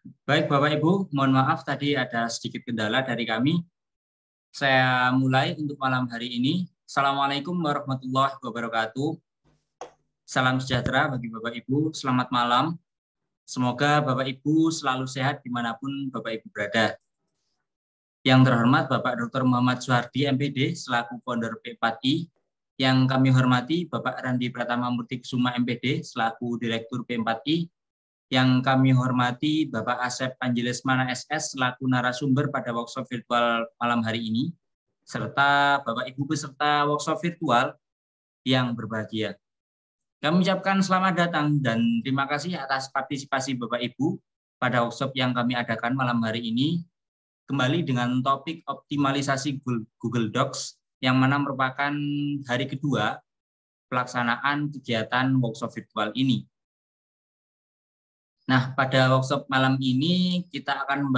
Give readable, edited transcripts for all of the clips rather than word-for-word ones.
Baik, Bapak Ibu, mohon maaf tadi ada sedikit kendala dari kami. Saya mulai untuk malam hari ini. Assalamualaikum warahmatullahi wabarakatuh. Salam sejahtera bagi Bapak Ibu. Selamat malam. Semoga Bapak Ibu selalu sehat dimanapun Bapak Ibu berada. Yang terhormat Bapak Dr. Muhammad Suhardi, MPD, selaku founder P4I. Yang kami hormati Bapak Randi Pratama Murti Kusuma, MPD, selaku Direktur P4I. Yang kami hormati Bapak Asep Anjelesmana SS selaku narasumber pada workshop virtual malam hari ini, serta Bapak Ibu peserta workshop virtual yang berbahagia. Kami ucapkan selamat datang dan terima kasih atas partisipasi Bapak Ibu pada workshop yang kami adakan malam hari ini, kembali dengan topik optimalisasi Google Docs, yang mana merupakan hari kedua pelaksanaan kegiatan workshop virtual ini. Nah, pada workshop malam ini kita akan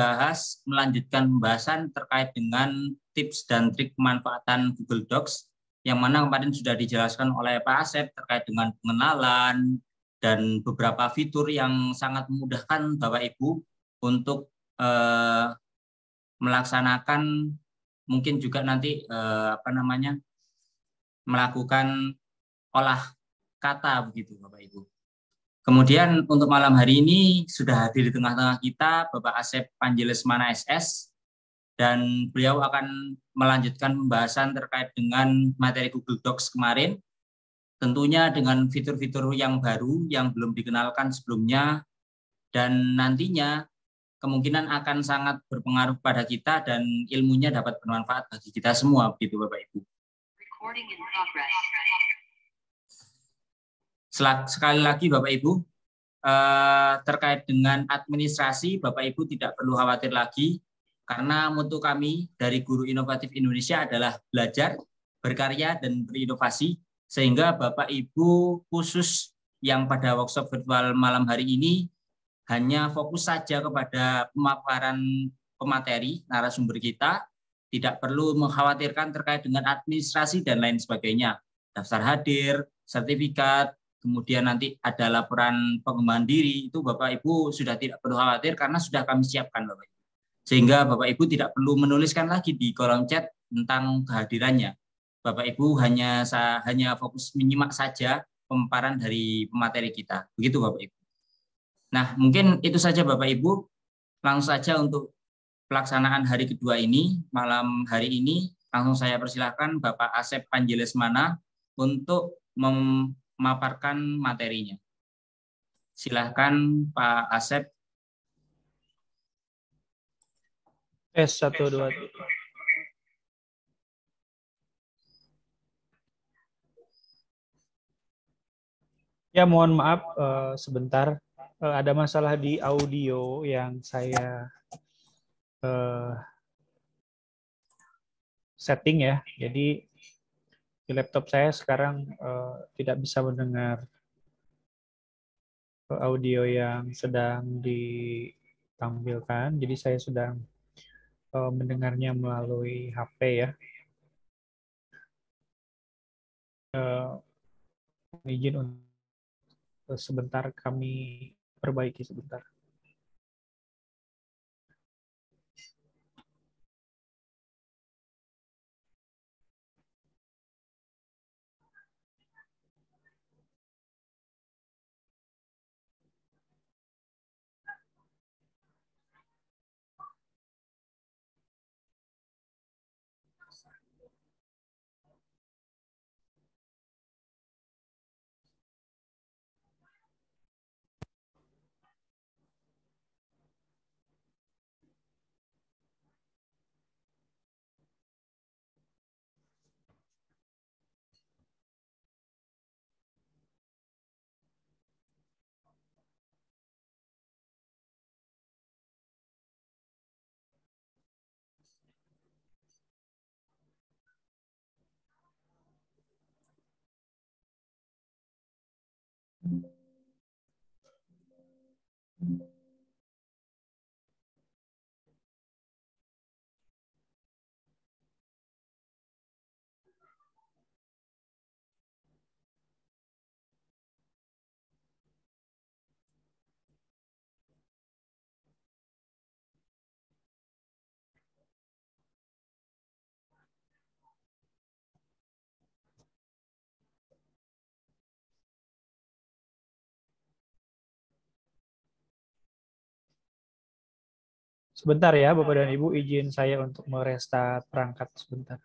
melanjutkan pembahasan terkait dengan tips dan trik pemanfaatan Google Docs, yang mana kemarin sudah dijelaskan oleh Pak Asep terkait dengan pengenalan dan beberapa fitur yang sangat memudahkan Bapak Ibu untuk melaksanakan, mungkin juga nanti melakukan olah kata begitu Bapak Ibu. Kemudian untuk malam hari ini sudah hadir di tengah-tengah kita Bapak Asep Anjelesmana SS, dan beliau akan melanjutkan pembahasan terkait dengan materi Google Docs kemarin, tentunya dengan fitur-fitur yang baru yang belum dikenalkan sebelumnya, dan nantinya kemungkinan akan sangat berpengaruh pada kita dan ilmunya dapat bermanfaat bagi kita semua, begitu Bapak Ibu. Sekali lagi Bapak Ibu, terkait dengan administrasi, Bapak Ibu tidak perlu khawatir lagi, karena mutu kami dari Guru Inovatif Indonesia adalah belajar, berkarya, dan berinovasi, sehingga Bapak Ibu khusus yang pada workshop virtual malam hari ini hanya fokus saja kepada pemaparan pemateri narasumber kita, tidak perlu mengkhawatirkan terkait dengan administrasi dan lain sebagainya, daftar hadir, sertifikat, kemudian nanti ada laporan pengembangan diri, itu Bapak Ibu sudah tidak perlu khawatir karena sudah kami siapkan Bapak Ibu. Sehingga Bapak Ibu tidak perlu menuliskan lagi di kolom chat tentang kehadirannya. Bapak Ibu hanya fokus menyimak saja pemaparan dari pemateri kita. Begitu Bapak Ibu. Nah, mungkin itu saja Bapak Ibu. Langsung saja untuk pelaksanaan hari kedua ini, malam hari ini, langsung saya persilahkan Bapak Asep Anjelesmana untuk memaparkan materinya. Silahkan Pak Asep. Tes 1, 2, 3. Ya, mohon maaf sebentar. Ada masalah di audio yang saya setting ya. Jadi di laptop saya sekarang tidak bisa mendengar audio yang sedang ditampilkan. Jadi saya sedang mendengarnya melalui HP ya. Izin untuk sebentar kami perbaiki sebentar. Sebentar ya, Bapak dan Ibu, izin saya untuk merestart perangkat sebentar.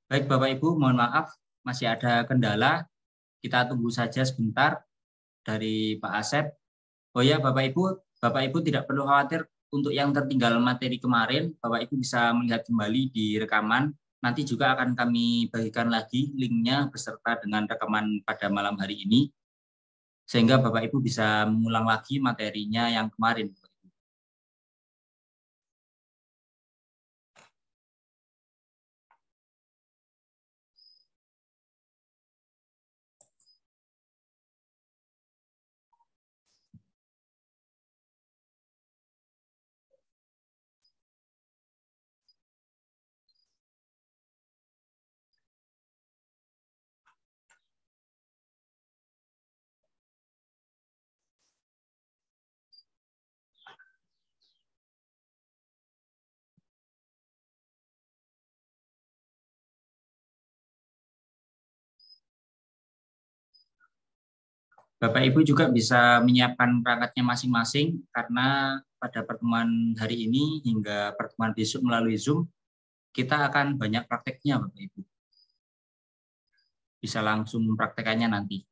Baik Bapak Ibu, mohon maaf masih ada kendala. Kita tunggu saja sebentar dari Pak Asep. Oh ya Bapak Ibu tidak perlu khawatir untuk yang tertinggal materi kemarin, Bapak Ibu bisa melihat kembali di rekaman. Nanti juga akan kami bagikan lagi linknya beserta dengan rekaman pada malam hari ini, sehingga Bapak Ibu bisa mengulang lagi materinya yang kemarin. Bapak Ibu juga bisa menyiapkan perangkatnya masing-masing karena pada pertemuan hari ini hingga pertemuan besok melalui Zoom, kita akan banyak prakteknya Bapak Ibu. Bisa langsung praktekannya nanti.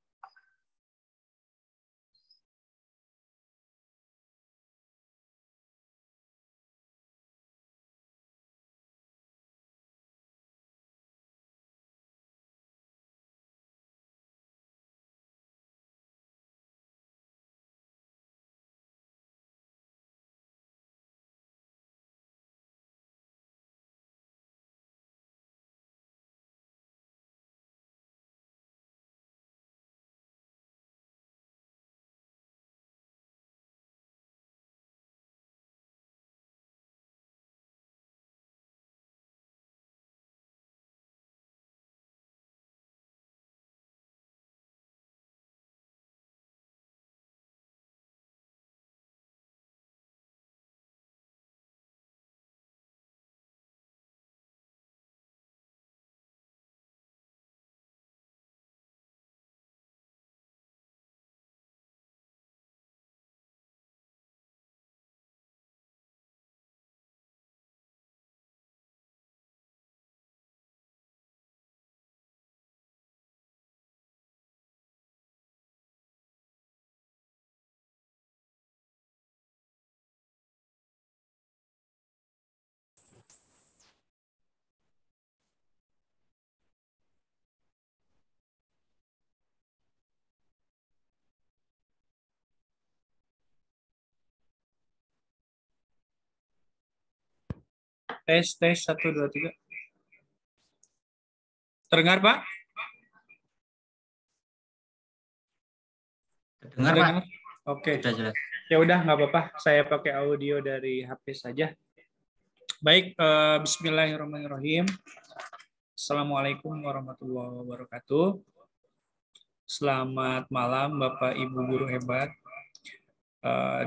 Tes 1 2 3. Terdengar, Pak? Dengar Pak? Oke. Sudah jelas. Ya udah, nggak apa-apa. Saya pakai audio dari HP saja. Baik, Bismillahirrahmanirrahim. Assalamualaikum warahmatullahi wabarakatuh. Selamat malam Bapak Ibu guru hebat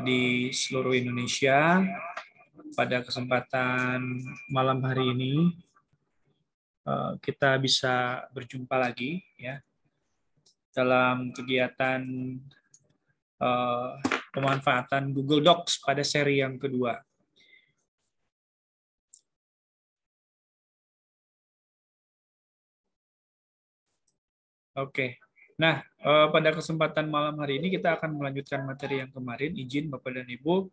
di seluruh Indonesia. Pada kesempatan malam hari ini kita bisa berjumpa lagi ya dalam kegiatan pemanfaatan Google Docs pada seri yang kedua. Oke. Nah, pada kesempatan malam hari ini kita akan melanjutkan materi yang kemarin. Izin Bapak dan Ibu.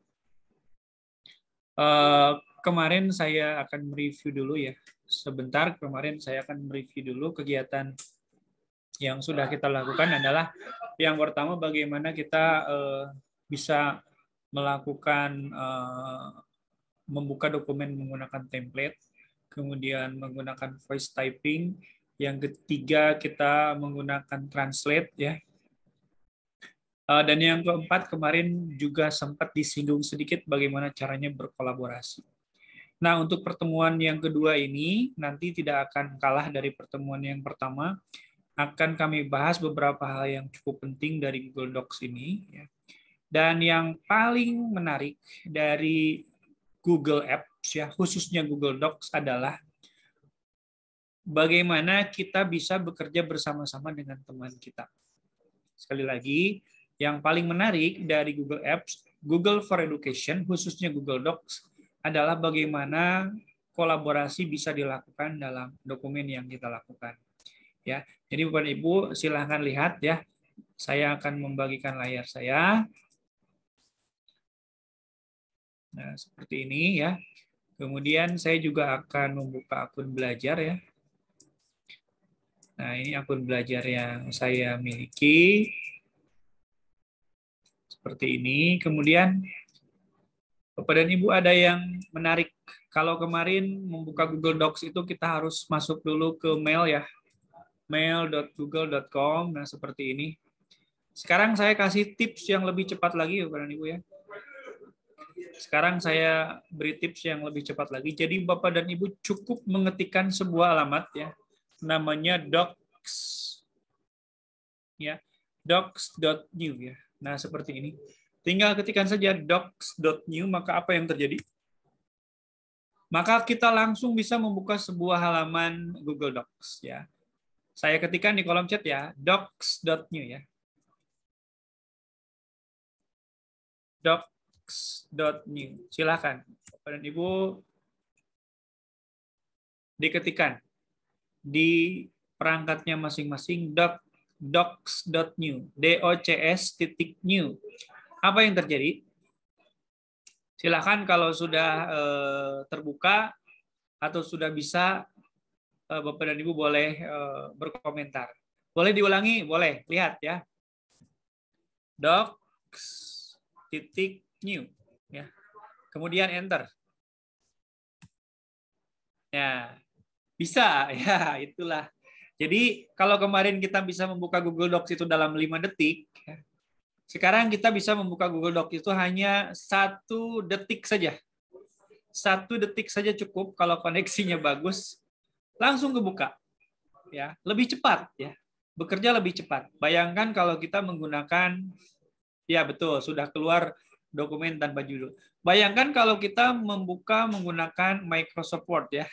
Kemarin saya akan mereview dulu ya. Sebentar, kemarin saya akan mereview dulu kegiatan yang sudah kita lakukan adalah yang pertama bagaimana kita bisa melakukan membuka dokumen menggunakan template, kemudian menggunakan voice typing, yang ketiga kita menggunakan translate ya. Dan yang keempat kemarin juga sempat disinggung sedikit bagaimana caranya berkolaborasi. Nah, untuk pertemuan yang kedua ini nanti tidak akan kalah dari pertemuan yang pertama. Akan kami bahas beberapa hal yang cukup penting dari Google Docs ini. Dan yang paling menarik dari Google Apps ya, khususnya Google Docs adalah bagaimana kita bisa bekerja bersama-sama dengan teman kita. Sekali lagi, yang paling menarik dari Google Apps, Google for Education, khususnya Google Docs, adalah bagaimana kolaborasi bisa dilakukan dalam dokumen yang kita lakukan. Ya, jadi Bapak Ibu silahkan lihat ya. Saya akan membagikan layar saya. Nah, seperti ini ya. Kemudian saya juga akan membuka akun belajar ya. Nah, ini akun belajar yang saya miliki. Seperti ini. Kemudian Bapak dan Ibu ada yang menarik. Kalau kemarin membuka Google Docs itu kita harus masuk dulu ke mail ya. mail.google.com. Nah, seperti ini. Sekarang saya kasih tips yang lebih cepat lagi Bapak dan Ibu ya. Sekarang saya beri tips yang lebih cepat lagi. Jadi Bapak dan Ibu cukup mengetikkan sebuah alamat ya. Namanya docs. Ya. docs.new ya. Nah, seperti ini. Tinggal ketikkan saja docs.new, maka apa yang terjadi? Maka kita langsung bisa membuka sebuah halaman Google Docs ya. Saya ketikkan di kolom chat ya, docs.new ya. docs.new. Silakan Bapak dan Ibu diketikkan di perangkatnya masing-masing docs.new, docs.new. Apa yang terjadi? Silakan kalau sudah terbuka atau sudah bisa, Bapak dan Ibu boleh berkomentar. Boleh diulangi? Boleh. Lihat ya. docs.new ya. Kemudian enter. Ya, bisa ya, itulah. Jadi kalau kemarin kita bisa membuka Google Docs itu dalam 5 detik, ya, sekarang kita bisa membuka Google Docs itu hanya 1 detik saja. 1 detik saja cukup kalau koneksinya bagus, langsung kebuka. Ya, lebih cepat ya. Bekerja lebih cepat. Bayangkan kalau kita menggunakan, ya betul, sudah keluar dokumen tanpa judul. Bayangkan kalau kita membuka menggunakan Microsoft Word ya.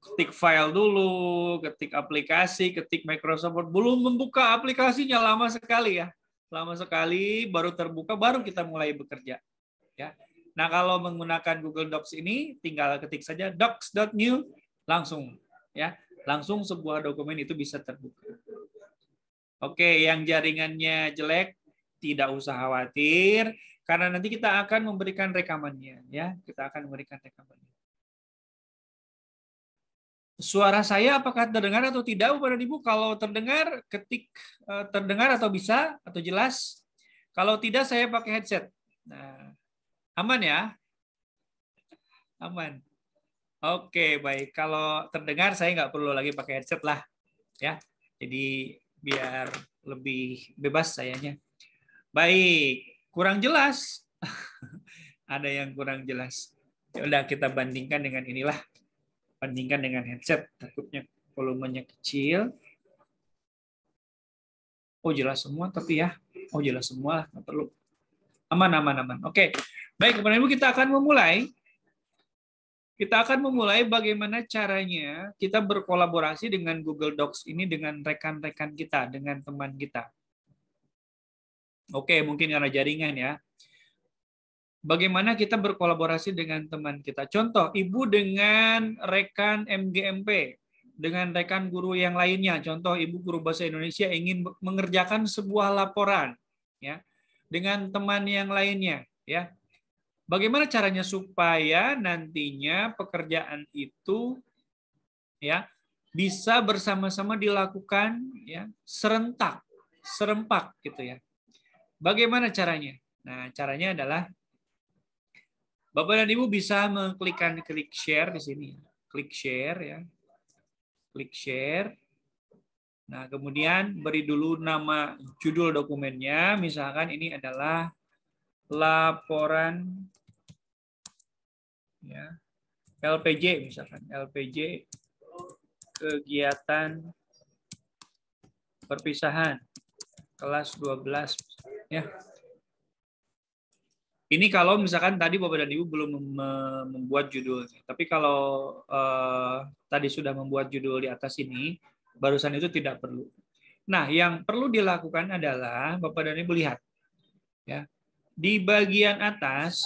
Ketik file dulu, ketik aplikasi, ketik Microsoft Word. Belum membuka aplikasinya, lama sekali ya. Lama sekali, baru terbuka, baru kita mulai bekerja. Ya. Nah, kalau menggunakan Google Docs ini, tinggal ketik saja docs.new, langsung. Ya, langsung sebuah dokumen itu bisa terbuka. Oke, yang jaringannya jelek, tidak usah khawatir, karena nanti kita akan memberikan rekamannya. Ya, kita akan memberikan rekamannya. Suara saya apakah terdengar atau tidak, Bapak dan Ibu? Kalau terdengar, ketik terdengar atau bisa, atau jelas. Kalau tidak, saya pakai headset. Nah, aman ya? Aman. Oke, baik. Kalau terdengar, saya nggak perlu lagi pakai headset lah. Ya, jadi biar lebih bebas sayanya. Baik, kurang jelas. Ada yang kurang jelas. Ya udah, kita bandingkan dengan inilah. Bandingkan dengan headset, takutnya volumenya kecil. Oh jelas semua tapi ya, oh jelas semua, nggak perlu. Aman, aman, aman. Oke, baik Bapak Ibu, kita akan memulai. Kita akan memulai bagaimana caranya kita berkolaborasi dengan Google Docs ini dengan rekan-rekan kita, dengan teman kita. Oke, mungkin karena jaringan ya. Bagaimana kita berkolaborasi dengan teman kita. Contoh, Ibu dengan rekan MGMP, dengan rekan guru yang lainnya. Contoh, Ibu guru bahasa Indonesia ingin mengerjakan sebuah laporan ya dengan teman yang lainnya ya. Bagaimana caranya supaya nantinya pekerjaan itu ya bisa bersama-sama dilakukan ya serentak, serempak gitu ya. Bagaimana caranya? Nah, caranya adalah Bapak dan Ibu bisa klik share di sini. Klik share ya. Klik share. Nah, kemudian beri dulu nama judul dokumennya. Misalkan ini adalah laporan ya. LPJ misalkan. LPJ kegiatan perpisahan kelas 12 ya. Ini kalau misalkan tadi Bapak dan Ibu belum membuat judulnya. Tapi kalau tadi sudah membuat judul di atas ini, barusan itu tidak perlu. Nah, yang perlu dilakukan adalah Bapak dan Ibu lihat, ya, di bagian atas,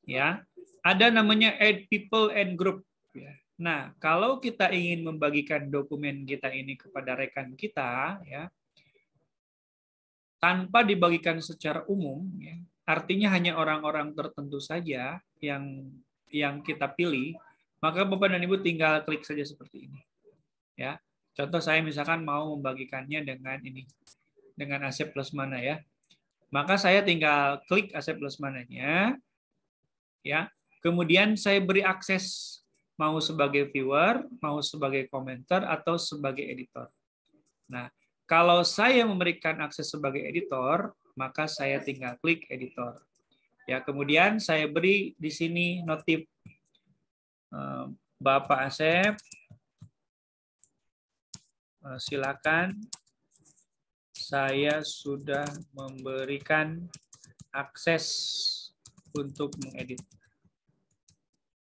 ya, ada namanya Add People and Group. Ya. Nah, kalau kita ingin membagikan dokumen kita ini kepada rekan kita, ya, tanpa dibagikan secara umum, ya, artinya hanya orang-orang tertentu saja yang kita pilih, maka Bapak dan Ibu tinggal klik saja seperti ini. Ya, contoh saya misalkan mau membagikannya dengan ini, dengan Asep Lesmana ya. Maka saya tinggal klik Asep Lesmananya, ya. Kemudian saya beri akses mau sebagai viewer, mau sebagai komentar atau sebagai editor. Nah, kalau saya memberikan akses sebagai editor, maka saya tinggal klik editor. Ya, kemudian saya beri di sini notif Bapak Asep, silakan, saya sudah memberikan akses untuk mengedit.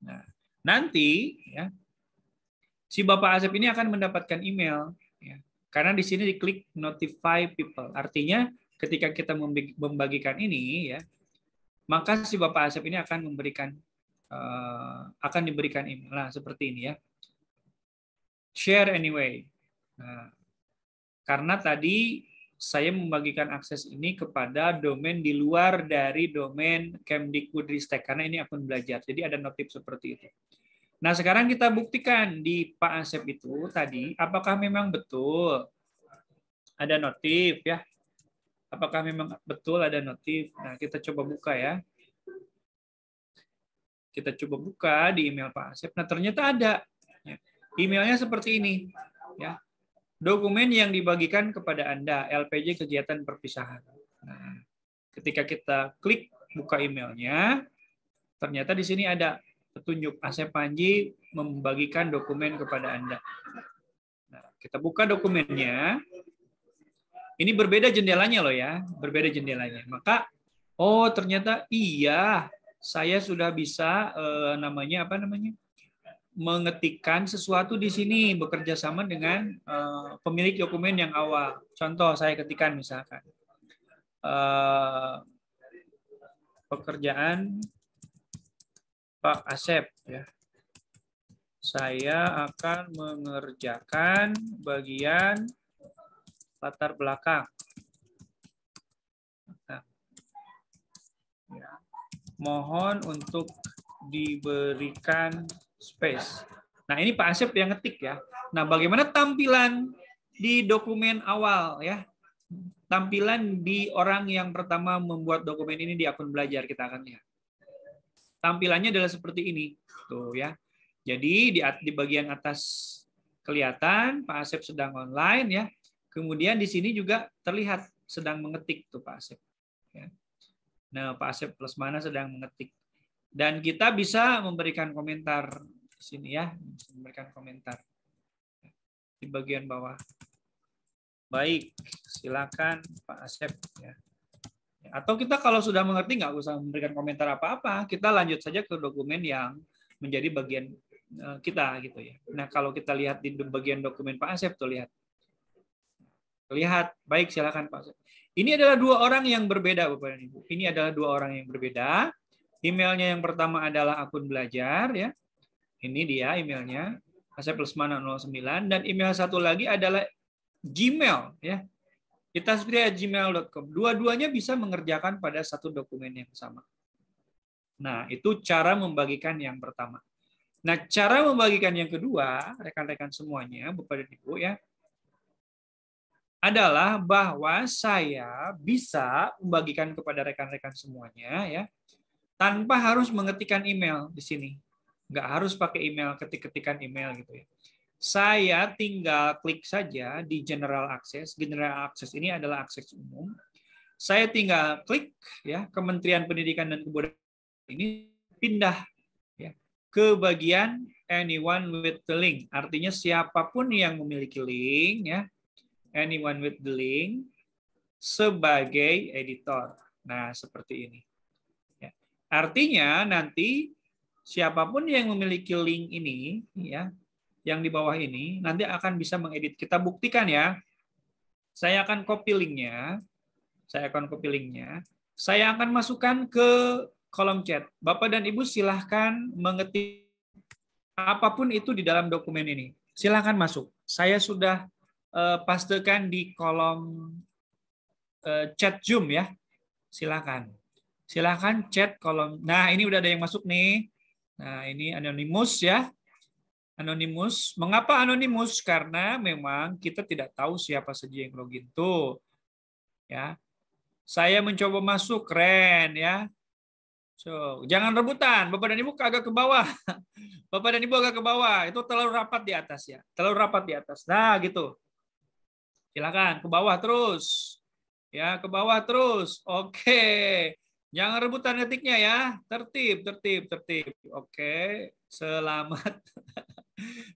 Nah, nanti ya si Bapak Asep ini akan mendapatkan email, ya, karena di sini diklik notify people. Artinya ketika kita membagikan ini, ya, maka si Bapak Asep ini akan diberikan email. Nah, seperti ini ya. Share anyway. Nah, karena tadi saya membagikan akses ini kepada domain di luar dari domain Kemdikbudristek, karena ini akun belajar. Jadi ada notif seperti itu. Nah, sekarang kita buktikan di Pak Asep itu tadi, apakah memang betul ada notif ya? Apakah memang betul ada notif? Nah, kita coba buka ya. Kita coba buka di email Pak Asep. Nah, ternyata ada. Emailnya seperti ini. Ya. Dokumen yang dibagikan kepada Anda, LPJ kegiatan perpisahan. Nah, ketika kita klik buka emailnya, ternyata di sini ada petunjuk Asep Panji membagikan dokumen kepada Anda. Nah, kita buka dokumennya. Ini berbeda jendelanya loh ya, berbeda jendelanya. Maka, oh ternyata iya, saya sudah bisa mengetikkan sesuatu di sini bekerja sama dengan pemilik dokumen yang awal. Contoh saya ketikkan misalkan pekerjaan Pak Asep ya. Saya akan mengerjakan bagian latar belakang. Nah, ya. Mohon untuk diberikan space. Nah, ini Pak Asep yang ngetik ya. Nah, bagaimana tampilan di dokumen awal ya? Tampilan di orang yang pertama membuat dokumen ini di akun belajar kita akan lihat. Tampilannya adalah seperti ini. Tuh ya. Jadi di bagian atas kelihatan Pak Asep sedang online ya. Kemudian di sini juga terlihat sedang mengetik tuh Pak Asep. Ya. Nah, Pak Asep Lesmana sedang mengetik. Dan kita bisa memberikan komentar di sini ya, memberikan komentar di bagian bawah. Baik, silakan Pak Asep ya. Atau kita kalau sudah mengerti nggak usah memberikan komentar apa-apa, kita lanjut saja ke dokumen yang menjadi bagian kita gitu ya. Nah, kalau kita lihat di bagian dokumen Pak Asep tuh lihat, baik silakan Pak Asep. Ini adalah dua orang yang berbeda Bapak dan Ibu. Ini adalah dua orang yang berbeda. Emailnya yang pertama adalah akun belajar ya. Ini dia emailnya Asep Lesmana 09 dan email satu lagi adalah Gmail ya. kitasutria@gmail.com. Dua-duanya bisa mengerjakan pada satu dokumen yang sama. Nah, itu cara membagikan yang pertama. Nah, cara membagikan yang kedua, rekan-rekan semuanya, Bapak dan Ibu ya, adalah bahwa saya bisa membagikan kepada rekan-rekan semuanya ya, tanpa harus mengetikkan email di sini. Nggak harus pakai email, ketik-ketikan email gitu ya. Saya tinggal klik saja di General Access. General Access ini adalah akses umum. Saya tinggal klik ya Kementerian Pendidikan dan Kebudayaan ini pindah ya ke bagian anyone with the link. Artinya siapapun yang memiliki link ya, anyone with the link sebagai editor. Nah, seperti ini. Artinya nanti siapapun yang memiliki link ini, ya, yang di bawah ini, nanti akan bisa mengedit. Kita buktikan ya. Saya akan copy linknya. Saya akan masukkan ke kolom chat. Bapak dan Ibu silahkan mengetik apapun itu di dalam dokumen ini. Silahkan masuk. Saya sudah pastekan di kolom chat Zoom ya. Silahkan chat kolom. Nah, ini udah ada yang masuk nih. Nah, ini anonymous ya. Anonymous. Mengapa anonymous? Karena memang kita tidak tahu siapa saja yang login tuh. Ya. Saya mencoba masuk, keren ya. So, jangan rebutan. Bapak dan Ibu agak ke bawah. Bapak dan Ibu agak ke bawah. Itu terlalu rapat di atas ya. Terlalu rapat di atas. Nah, gitu. Silakan ke bawah terus. Ya, ke bawah terus. Oke. Jangan rebutan ketiknya ya. Tertib. Oke. Selamat.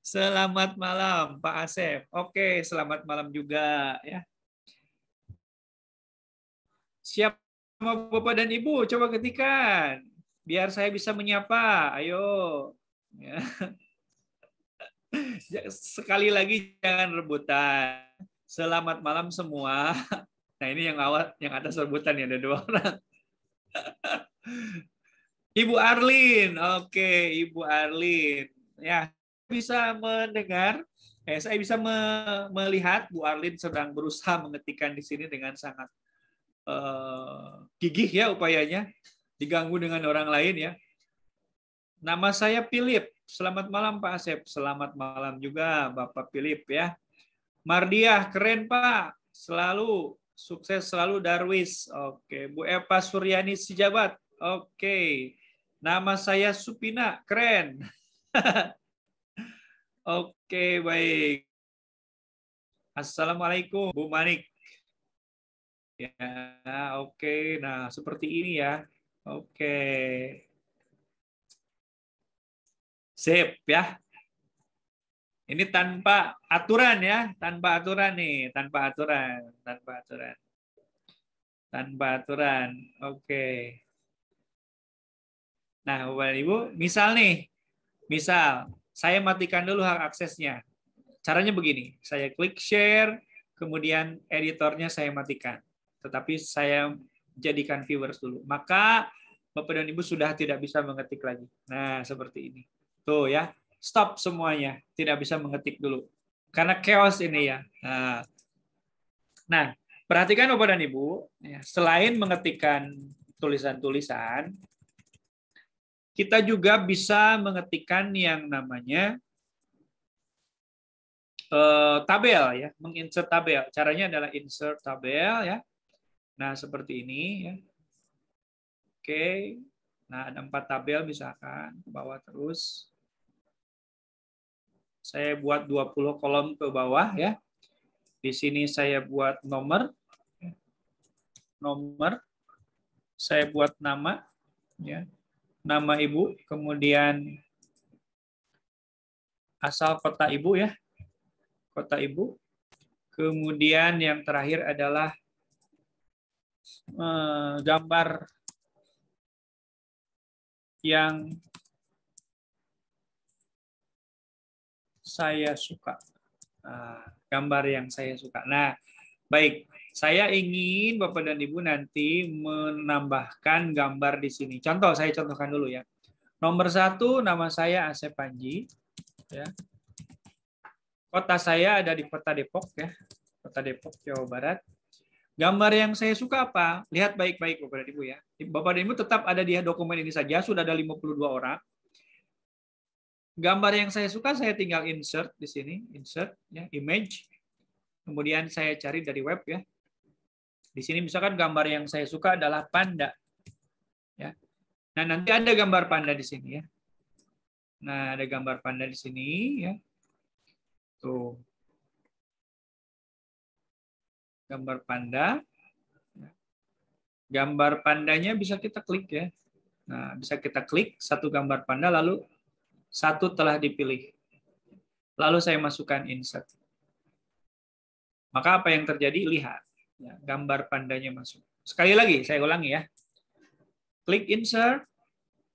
Selamat malam Pak Asep. Oke, selamat malam juga ya. Siap Bapak dan Ibu, coba ketikan. Biar saya bisa menyapa. Ayo. Ya. Sekali lagi jangan rebutan. Selamat malam semua. Nah, ini yang atas rebutan ya, ada 2 orang. Ibu Arlin. Oke, Ibu Arlin. Ya, bisa mendengar. Saya bisa melihat Bu Arlin sedang berusaha mengetikkan di sini dengan sangat gigih ya upayanya. Diganggu dengan orang lain ya. Nama saya Philip. Selamat malam Pak Asep. Selamat malam juga Bapak Philip ya. Mardiah, keren Pak. Selalu sukses selalu Darwis. Oke, Bu Eva Suryani Sijabat. Oke. Nama saya Supina, keren. Oke, baik. Assalamualaikum Bu Manik. Ya, oke. Nah, seperti ini ya. Oke. Sip ya. Ini tanpa aturan ya, tanpa aturan nih, tanpa aturan. Oke. Nah, Bapak Ibu, misal saya matikan dulu hak aksesnya. Caranya begini, saya klik share, kemudian editornya saya matikan. Tetapi saya jadikan viewers dulu. Maka Bapak dan Ibu sudah tidak bisa mengetik lagi. Nah, seperti ini. Tuh ya. Stop semuanya, tidak bisa mengetik dulu. Karena chaos ini ya. Nah, perhatikan Bapak dan Ibu, selain mengetikkan tulisan-tulisan, kita juga bisa mengetikkan yang namanya tabel ya, menginsert tabel. Caranya adalah insert tabel ya. Nah, seperti ini ya. Oke. Nah, ada 4 tabel misalkan, ke bawah terus. Saya buat 20 kolom ke bawah ya. Di sini saya buat nomor. Saya buat nama ya. Nama Ibu, kemudian asal kota Ibu ya. Kota Ibu. Kemudian yang terakhir adalah gambar yang saya suka. Gambar yang saya suka. Nah, baik. Saya ingin Bapak dan Ibu nanti menambahkan gambar di sini. Contoh, saya contohkan dulu ya. Nomor 1, nama saya Asep Panji. Ya. Kota saya ada di Kota Depok ya. Kota Depok, Jawa Barat. Gambar yang saya suka apa? Lihat baik-baik Bapak dan Ibu ya. Bapak dan Ibu tetap ada di dokumen ini saja, sudah ada 52 orang. Gambar yang saya suka saya tinggal insert di sini, insert ya, image. Kemudian saya cari dari web ya. Di sini misalkan gambar yang saya suka adalah panda. Ya. Nah, nanti ada gambar panda di sini ya. Nah, ada gambar panda di sini ya. Tuh. Gambar panda. Gambar pandanya bisa kita klik ya. Nah, bisa kita klik satu gambar panda lalu satu telah dipilih. Lalu saya masukkan insert. Maka apa yang terjadi? Lihat. Ya, gambar pandanya masuk. Sekali lagi, saya ulangi ya. Klik insert.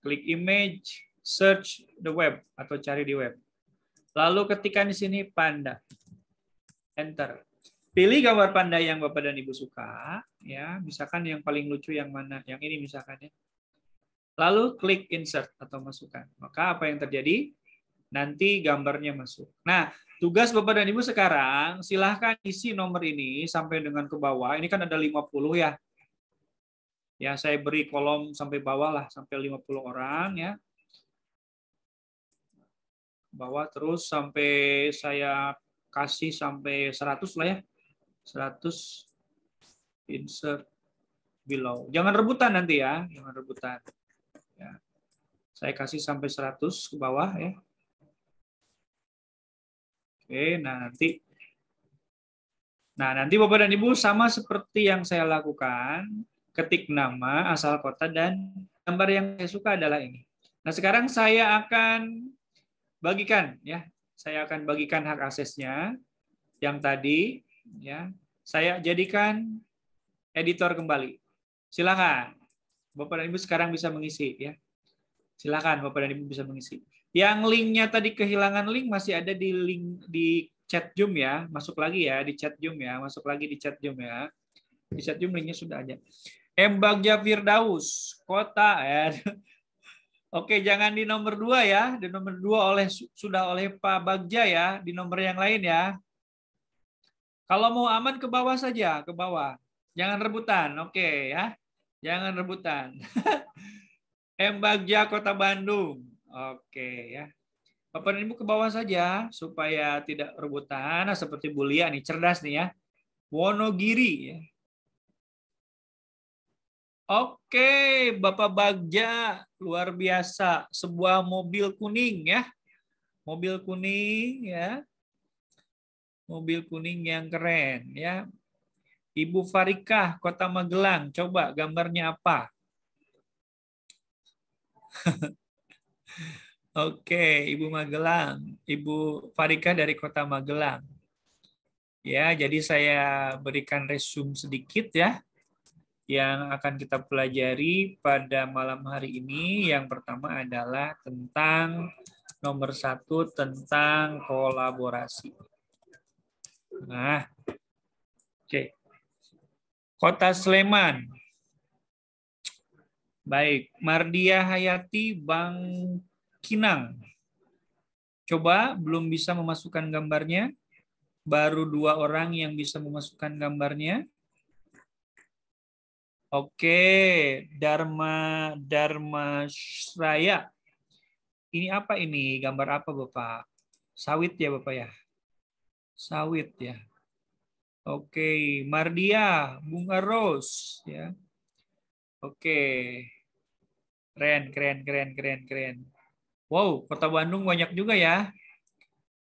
Klik image, search the web atau cari di web. Lalu ketikkan di sini panda. Enter. Pilih gambar panda yang Bapak dan Ibu suka, ya. Misalkan yang paling lucu yang mana? Yang ini misalkan ya. Lalu klik insert atau masukkan. Maka apa yang terjadi? Nanti gambarnya masuk. Nah, tugas Bapak dan Ibu sekarang, silahkan isi nomor ini sampai dengan ke bawah. Ini kan ada 50 ya. Ya, saya beri kolom sampai bawah lah, sampai 50 orang ya. Bawah terus sampai saya kasih sampai 100 lah ya. 100 insert below. Jangan rebutan nanti ya, jangan rebutan. Ya. Saya kasih sampai 100 ke bawah ya. Oke, nah nanti Bapak dan Ibu sama seperti yang saya lakukan, ketik nama, asal kota, dan gambar yang saya suka adalah ini. Nah, sekarang saya akan bagikan ya. Saya akan bagikan hak aksesnya yang tadi ya. Saya jadikan editor kembali. Silakan. Bapak dan Ibu sekarang bisa mengisi ya. Silakan Bapak dan Ibu bisa mengisi. Yang linknya tadi kehilangan link masih ada di link di chat Zoom ya. Masuk lagi ya di chat Zoom ya. Masuk lagi di chat Zoom ya. Di chat Zoom linknya sudah ada. M. Bagja Firdaus, kota ya. Oke, jangan di nomor 2 ya. Di nomor 2 sudah oleh Pak Bagja ya. Di nomor yang lain ya. Kalau mau aman ke bawah saja, ke bawah. Jangan rebutan, oke ya. Jangan rebutan. M. Bagja, Kota Bandung. Oke ya. Bapak dan Ibu ke bawah saja supaya tidak rebutan. Nah, seperti Bu Lia nih, cerdas nih ya. Wonogiri ya. Oke, Bapak Bagja, luar biasa. Sebuah mobil kuning ya. Mobil kuning ya. Mobil kuning yang keren ya. Ibu Farikah, Kota Magelang. Coba gambarnya apa? Oke, Ibu Magelang. Ibu Farikah dari Kota Magelang. Ya, jadi saya berikan resume sedikit ya. Yang akan kita pelajari pada malam hari ini. Yang pertama adalah tentang nomor 1 tentang kolaborasi. Nah, oke. Kota Sleman. Baik, Mardia Hayati Bangkinang. Coba belum bisa memasukkan gambarnya. Baru 2 orang yang bisa memasukkan gambarnya. Oke, Dharma Sraya. Ini apa ini? Gambar apa Bapak? Sawit ya Bapak ya? Sawit ya. Oke, Mardia, Bunga Rose ya. Oke. Keren. Wow, Kota Bandung banyak juga ya.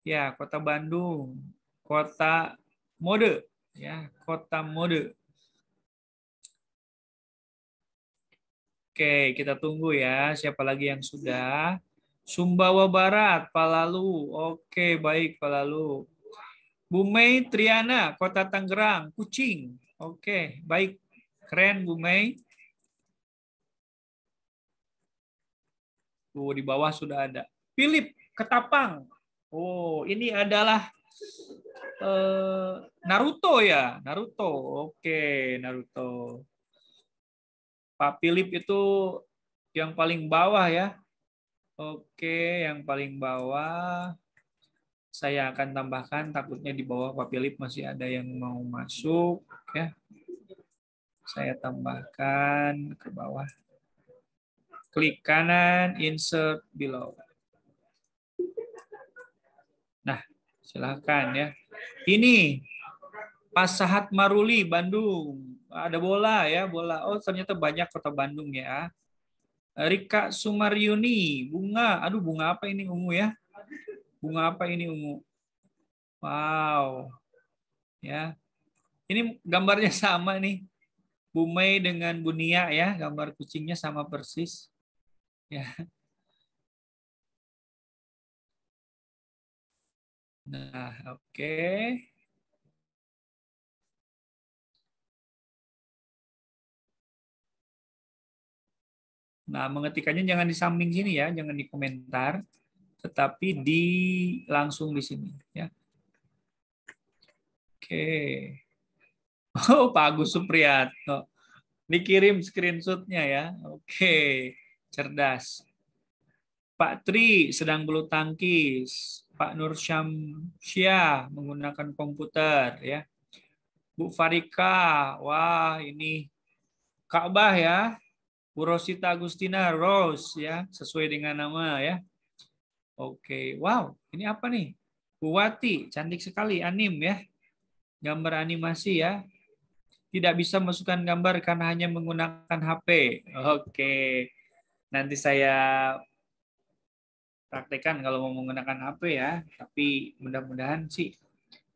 Ya, Kota Bandung. Kota mode ya, Kota mode. Oke, kita tunggu ya. Siapa lagi yang sudah? Sumbawa Barat, Palalu. Oke, baik Palalu. Bu Mei Triana, Kota Tangerang, Kucing. Oke, baik. Keren Bu Mei. Di bawah sudah ada. Philip, Ketapang. Oh, ini adalah Naruto ya. Naruto. Oke, Naruto. Pak Philip itu yang paling bawah ya. Oke, yang paling bawah. Saya akan tambahkan, takutnya di bawah Pak Philip masih ada yang mau masuk. Ya. Saya tambahkan ke bawah. Klik kanan, insert below. Nah, silakan ya. Ini Pasahat Maruli, Bandung. Ada bola ya, bola. Oh, ternyata banyak Kota Bandung ya. Rika Sumaryuni, bunga. Aduh, bunga apa ini ungu ya? Bunga apa ini ungu? Wow. Ya. Ini gambarnya sama nih. Bu Mei dengan Bu Nia ya, gambar kucingnya sama persis. Ya. Nah, oke. Nah, mengetikkannya jangan di samping sini ya, jangan di komentar, tetapi langsung di sini ya. Oke. Oh, Pak Agus Supriyatno. Dikirim screenshotnya ya. Oke, cerdas. Pak Tri sedang bulu tangkis. Pak Nur Syamsyah menggunakan komputer ya. Bu Farika, wah ini Ka'bah ya. Bu Rosita Agustina Rose ya, sesuai dengan nama ya. Oke, wow, ini apa nih? Bu Wati, cantik sekali anim ya. Gambar animasi ya. Tidak bisa masukkan gambar karena hanya menggunakan HP. Oke. Nanti saya praktekkan kalau mau menggunakan HP ya. Tapi mudah-mudahan sih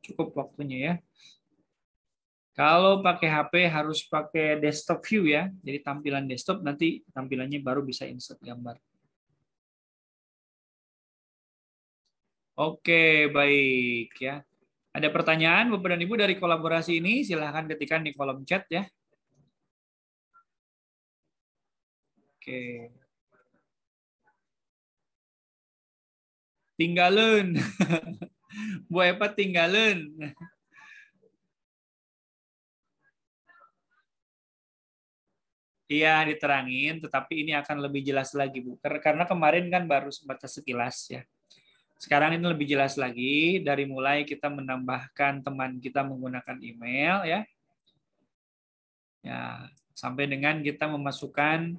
cukup waktunya ya. Kalau pakai HP harus pakai desktop view ya. Jadi tampilan desktop nanti tampilannya baru bisa insert gambar. Oke, baik ya. Ada pertanyaan Bapak dan Ibu dari kolaborasi ini? Silahkan ketikkan di kolom chat ya. Oke. Tinggalin. Bu Epa tinggalin. Iya, diterangin, tetapi ini akan lebih jelas lagi, Bu. Karena kemarin kan baru sebatas sekilas ya. Sekarang ini lebih jelas lagi, dari mulai kita menambahkan teman kita menggunakan email ya. Ya, sampai dengan kita memasukkan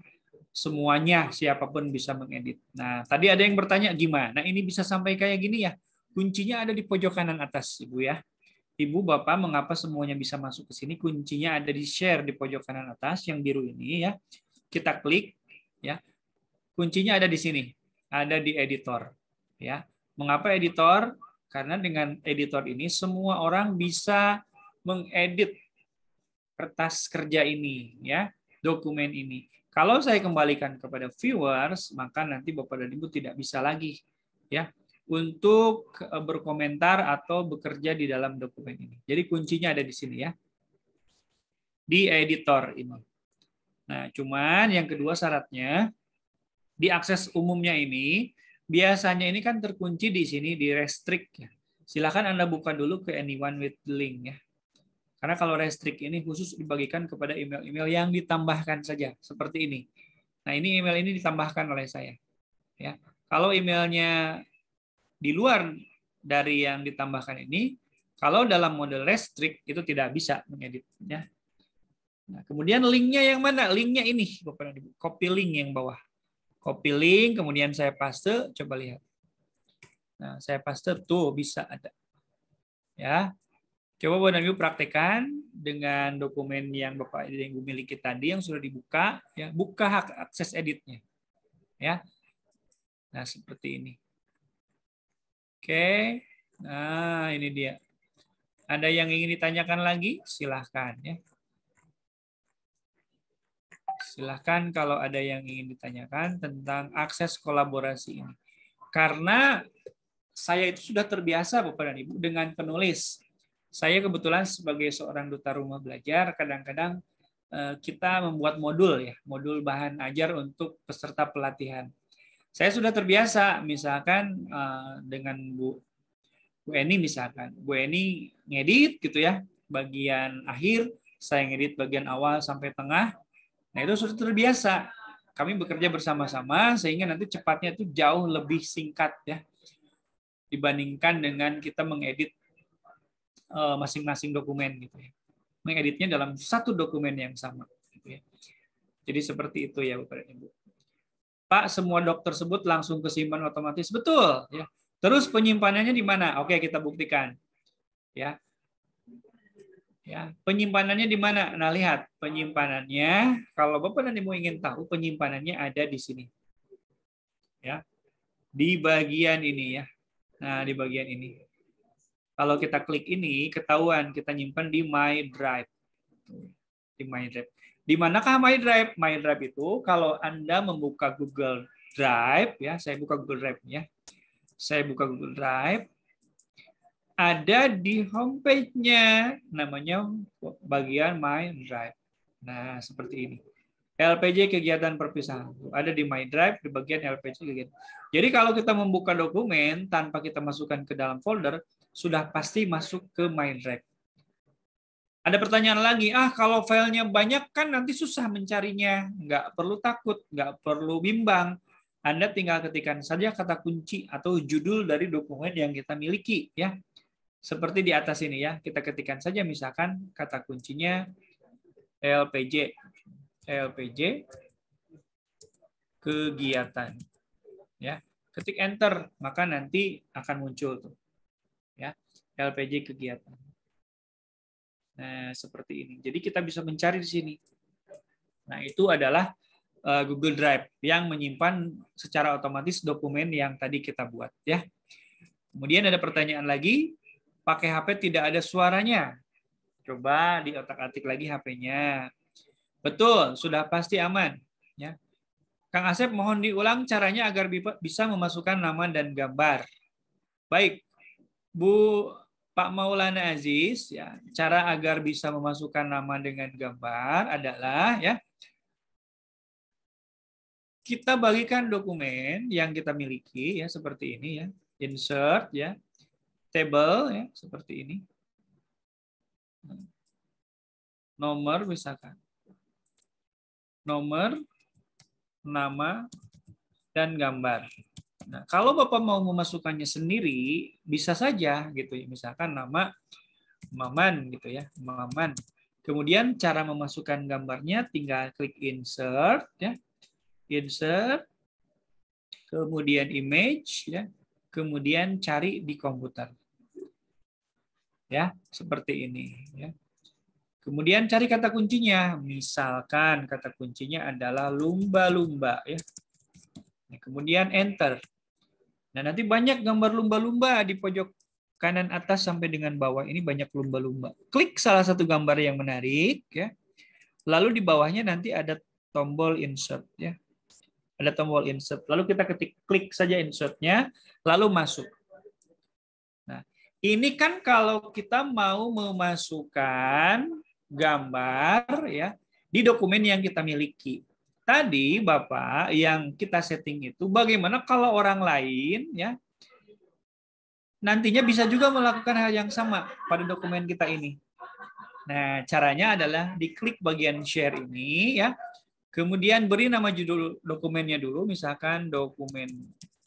semuanya, siapapun bisa mengedit. Nah, tadi ada yang bertanya gimana ini bisa sampai kayak gini ya? Kuncinya ada di pojok kanan atas, Ibu ya. Ibu, Bapak, mengapa semuanya bisa masuk ke sini? Kuncinya ada di share di pojok kanan atas yang biru ini ya. Kita klik ya. Kuncinya ada di sini. Ada di editor ya. Mengapa editor? Karena dengan editor ini semua orang bisa mengedit kertas kerja ini ya, dokumen ini. Kalau saya kembalikan kepada viewers, maka nanti Bapak dan Ibu tidak bisa lagi ya untuk berkomentar atau bekerja di dalam dokumen ini. Jadi kuncinya ada di sini ya. Di editor ini. Nah, cuman yang kedua syaratnya di akses umumnya ini biasanya ini kan terkunci di sini di restrict ya. Silakan Anda buka dulu ke anyone with link ya. Karena kalau restrict ini khusus dibagikan kepada email-email yang ditambahkan saja seperti ini. Nah, ini email ini ditambahkan oleh saya ya. Kalau emailnya di luar dari yang ditambahkan ini, kalau dalam model restrict itu tidak bisa mengeditnya. Nah, kemudian linknya yang mana? Linknya ini, Bapak Ibu. Copy link yang bawah. Copy link, kemudian saya paste. Coba lihat. Nah, saya paste tuh bisa ada. Ya, coba Bapak Ibu praktekkan dengan dokumen yang Bapak Ibu miliki tadi yang sudah dibuka. Ya, buka hak akses editnya. Ya, nah seperti ini. Oke, nah ini dia. Ada yang ingin ditanyakan lagi? Silahkan ya. Silahkan kalau ada yang ingin ditanyakan tentang akses kolaborasi ini. Karena saya itu sudah terbiasa Bapak dan Ibu dengan penulis. Saya kebetulan sebagai seorang duta rumah belajar, kadang-kadang kita membuat modul ya, modul bahan ajar untuk peserta pelatihan. Saya sudah terbiasa, misalkan dengan Bu Eni misalkan, Bu Eni ngedit gitu ya, bagian akhir, saya ngedit bagian awal sampai tengah. Nah itu sudah terbiasa. Kami bekerja bersama-sama sehingga nanti cepatnya itu jauh lebih singkat ya dibandingkan dengan kita mengedit masing-masing dokumen gitu ya. Mengeditnya dalam satu dokumen yang sama. Gitu ya. Jadi seperti itu ya Bapak dan Ibu. Pak, semua dok tersebut langsung kesimpan otomatis. Betul. Ya. Terus penyimpanannya di mana? Oke, kita buktikan. Ya. Ya, penyimpanannya di mana? Nah, lihat penyimpanannya. Kalau Bapak dan Ibu ingin tahu, penyimpanannya ada di sini. Ya, di bagian ini ya. Nah, di bagian ini. Kalau kita klik ini, ketahuan kita nyimpan di My Drive. Di My Drive. Di manakah My Drive? My Drive itu kalau Anda membuka Google Drive, ya, saya buka Google Drive ya. Saya buka Google Drive. Ada di homepage-nya, namanya bagian My Drive. Nah, seperti ini. LPJ kegiatan perpisahan. Ada di My Drive di bagian LPJ kegiatan. Jadi kalau kita membuka dokumen tanpa kita masukkan ke dalam folder, sudah pasti masuk ke My Drive. Ada pertanyaan lagi, kalau filenya banyak kan nanti susah mencarinya. Nggak perlu takut, nggak perlu bimbang. Anda tinggal ketikkan saja kata kunci atau judul dari dokumen yang kita miliki, ya. Seperti di atas ini ya, kita ketikkan saja misalkan kata kuncinya LPJ kegiatan, ya. Ketik enter, maka nanti akan muncul tuh, ya, LPJ kegiatan. Nah, seperti ini. Jadi kita bisa mencari di sini. Nah, itu adalah Google Drive yang menyimpan secara otomatis dokumen yang tadi kita buat, ya. Kemudian ada pertanyaan lagi, pakai HP tidak ada suaranya. Coba diotak-atik lagi HP-nya. Betul, sudah pasti aman, ya. Kang Asep, mohon diulang caranya agar bisa memasukkan nama dan gambar. Baik, Bu Pak Maulana Aziz, ya, cara agar bisa memasukkan nama dengan gambar adalah, ya, kita bagikan dokumen yang kita miliki, ya, seperti ini, ya, insert, ya, table, ya, seperti ini, nomor misalkan, nomor, nama, dan gambar. Nah, kalau Bapak mau memasukkannya sendiri, bisa saja gitu ya. Misalkan nama Maman gitu ya, Maman. Kemudian cara memasukkan gambarnya tinggal klik insert ya. Insert. Kemudian image ya. Kemudian cari di komputer. Ya, seperti ini ya. Kemudian cari kata kuncinya. Misalkan kata kuncinya adalah lumba-lumba ya. Kemudian enter. Nah, nanti banyak gambar lumba-lumba di pojok kanan atas sampai dengan bawah ini banyak lumba-lumba. Klik salah satu gambar yang menarik ya. Lalu di bawahnya nanti ada tombol insert ya. Ada tombol insert. Lalu kita klik saja insertnya lalu masuk. Nah, ini kan kalau kita mau memasukkan gambar ya di dokumen yang kita miliki. Tadi Bapak yang kita setting itu bagaimana kalau orang lain ya nantinya bisa juga melakukan hal yang sama pada dokumen kita ini. Nah, caranya adalah diklik bagian share ini ya. Kemudian beri nama judul dokumennya dulu, misalkan dokumen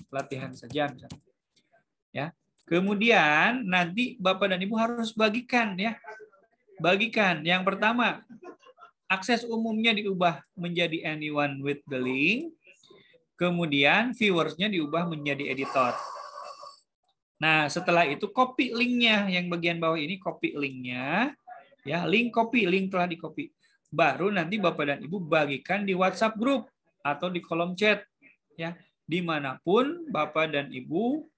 latihan saja misalkan. Ya. Kemudian nanti Bapak dan Ibu harus bagikan ya. Bagikan. Yang pertama, akses umumnya diubah menjadi anyone with the link. Kemudian viewersnya diubah menjadi editor. Nah, setelah itu copy linknya, yang bagian bawah ini copy linknya, ya link copy, link telah di copy. Baru nanti Bapak dan Ibu bagikan di WhatsApp group atau di kolom chat, ya dimanapun Bapak dan Ibu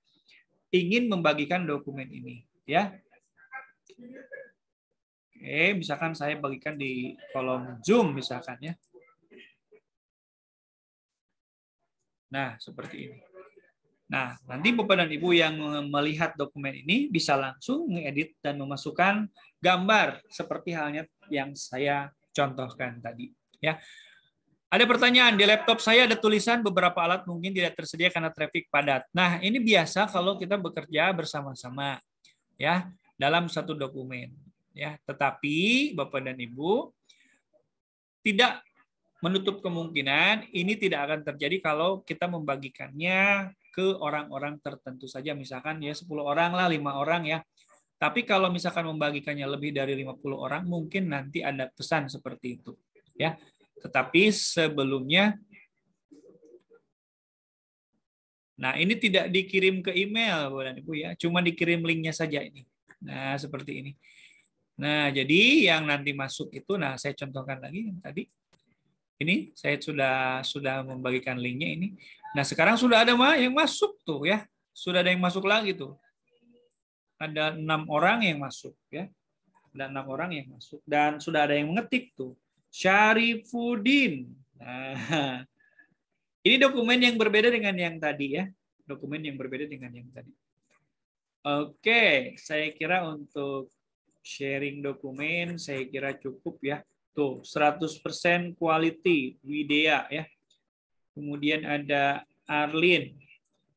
ingin membagikan dokumen ini, ya. Oke, misalkan saya bagikan di kolom Zoom misalkan ya. Nah, seperti ini. Nah, nanti Bapak dan Ibu yang melihat dokumen ini bisa langsung mengedit dan memasukkan gambar seperti halnya yang saya contohkan tadi. Ya, ada pertanyaan, di laptop saya ada tulisan beberapa alat mungkin tidak tersedia karena traffic padat. Nah, ini biasa kalau kita bekerja bersama-sama ya dalam satu dokumen. Ya, tetapi Bapak dan Ibu tidak menutup kemungkinan ini tidak akan terjadi kalau kita membagikannya ke orang-orang tertentu saja, misalkan ya 10 orang lah, 5 orang ya. Tapi kalau misalkan membagikannya lebih dari 50 orang, mungkin nanti ada pesan seperti itu. Ya. Tetapi sebelumnya, nah ini tidak dikirim ke email, Bapak dan Ibu ya, cuma dikirim linknya saja ini. Nah seperti ini. Nah jadi yang nanti masuk itu, nah saya contohkan lagi yang tadi. Ini saya sudah membagikan linknya ini. Nah sekarang sudah ada yang masuk tuh ya, sudah ada yang masuk lagi tuh. Ada 6 orang yang masuk ya, ada 6 orang yang masuk dan sudah ada yang mengetik tuh, Syarifuddin. Nah, ini dokumen yang berbeda dengan yang tadi ya, dokumen yang berbeda dengan yang tadi. Oke, saya kira untuk sharing dokumen saya kira cukup ya. Tuh, 100% quality, Widya ya. Kemudian ada Arlin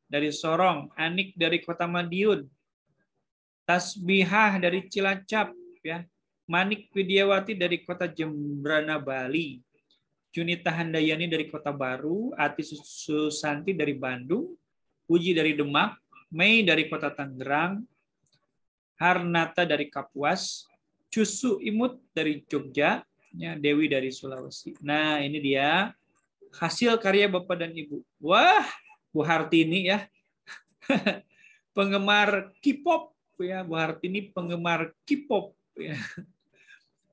dari Sorong, Anik dari Kota Madiun, Tasbihah dari Cilacap ya. Manik Widiawati dari Kota Jembrana, Bali. Junita Handayani dari Kota Baru, Ati Susanti dari Bandung, Puji dari Demak, Mei dari Kota Tangerang, Harnata dari Kapuas, Cusu Imut dari Jogja, ya, Dewi dari Sulawesi. Nah, ini dia hasil karya Bapak dan Ibu. Wah, Bu Hartini ya. Penggemar K-pop ya, Bu Hartini penggemar K-pop ya.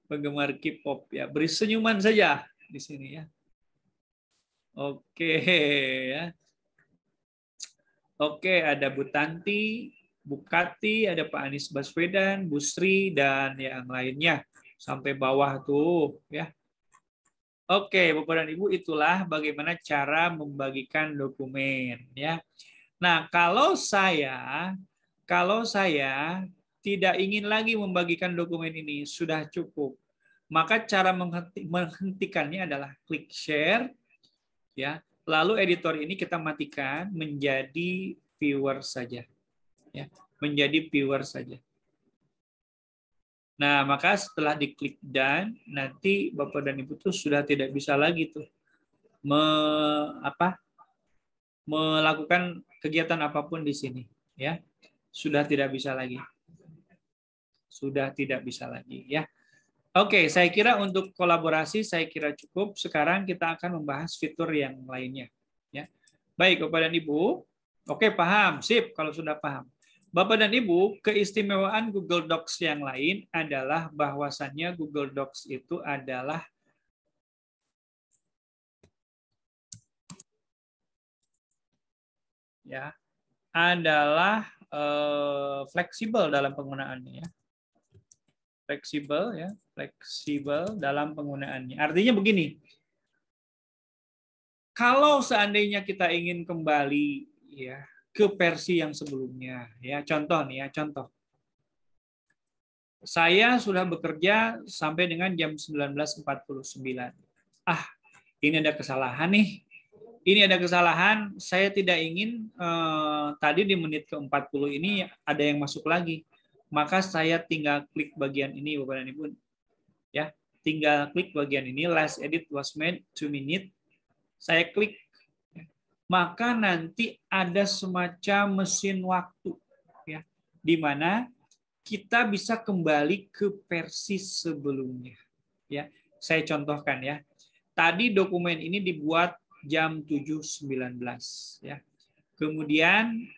Penggemar K-pop ya. Beri senyuman saja di sini ya. Oke ya. Oke, ada Bu Tanti, Bu Kati, ada Pak Anies Baswedan, Bu Sri, dan yang lainnya. Sampai bawah tuh ya. Oke, Bapak dan Ibu, itulah bagaimana cara membagikan dokumen ya. Nah, kalau saya tidak ingin lagi membagikan dokumen ini, sudah cukup. Maka cara menghentikannya adalah klik share ya. Lalu editor ini kita matikan menjadi viewer saja. Ya, menjadi viewer saja. Nah, maka setelah diklik done, nanti Bapak dan Ibu tuh sudah tidak bisa lagi tuh melakukan kegiatan apapun di sini, ya. Sudah tidak bisa lagi. Sudah tidak bisa lagi, ya. Oke, saya kira untuk kolaborasi saya kira cukup. Sekarang kita akan membahas fitur yang lainnya, ya. Baik, Bapak dan Ibu. Oke, paham. Sip kalau sudah paham. Bapak dan Ibu, keistimewaan Google Docs yang lain adalah bahwasannya Google Docs itu adalah fleksibel dalam penggunaannya ya. Fleksibel dalam penggunaannya. Artinya begini. Kalau seandainya kita ingin kembali ya ke versi yang sebelumnya ya, contoh nih ya, contoh. Saya sudah bekerja sampai dengan jam 19.49. Ini ada kesalahan nih. Ini ada kesalahan, saya tidak ingin tadi di menit ke-40 ini ada yang masuk lagi. Maka saya tinggal klik bagian ini, Bapak dan Ibu. Ya, tinggal klik bagian ini, last edit was made 2 minutes. Saya klik. Maka nanti ada semacam mesin waktu ya, di mana kita bisa kembali ke versi sebelumnya. Ya, saya contohkan ya. Tadi dokumen ini dibuat jam 7.19 ya. Kemudian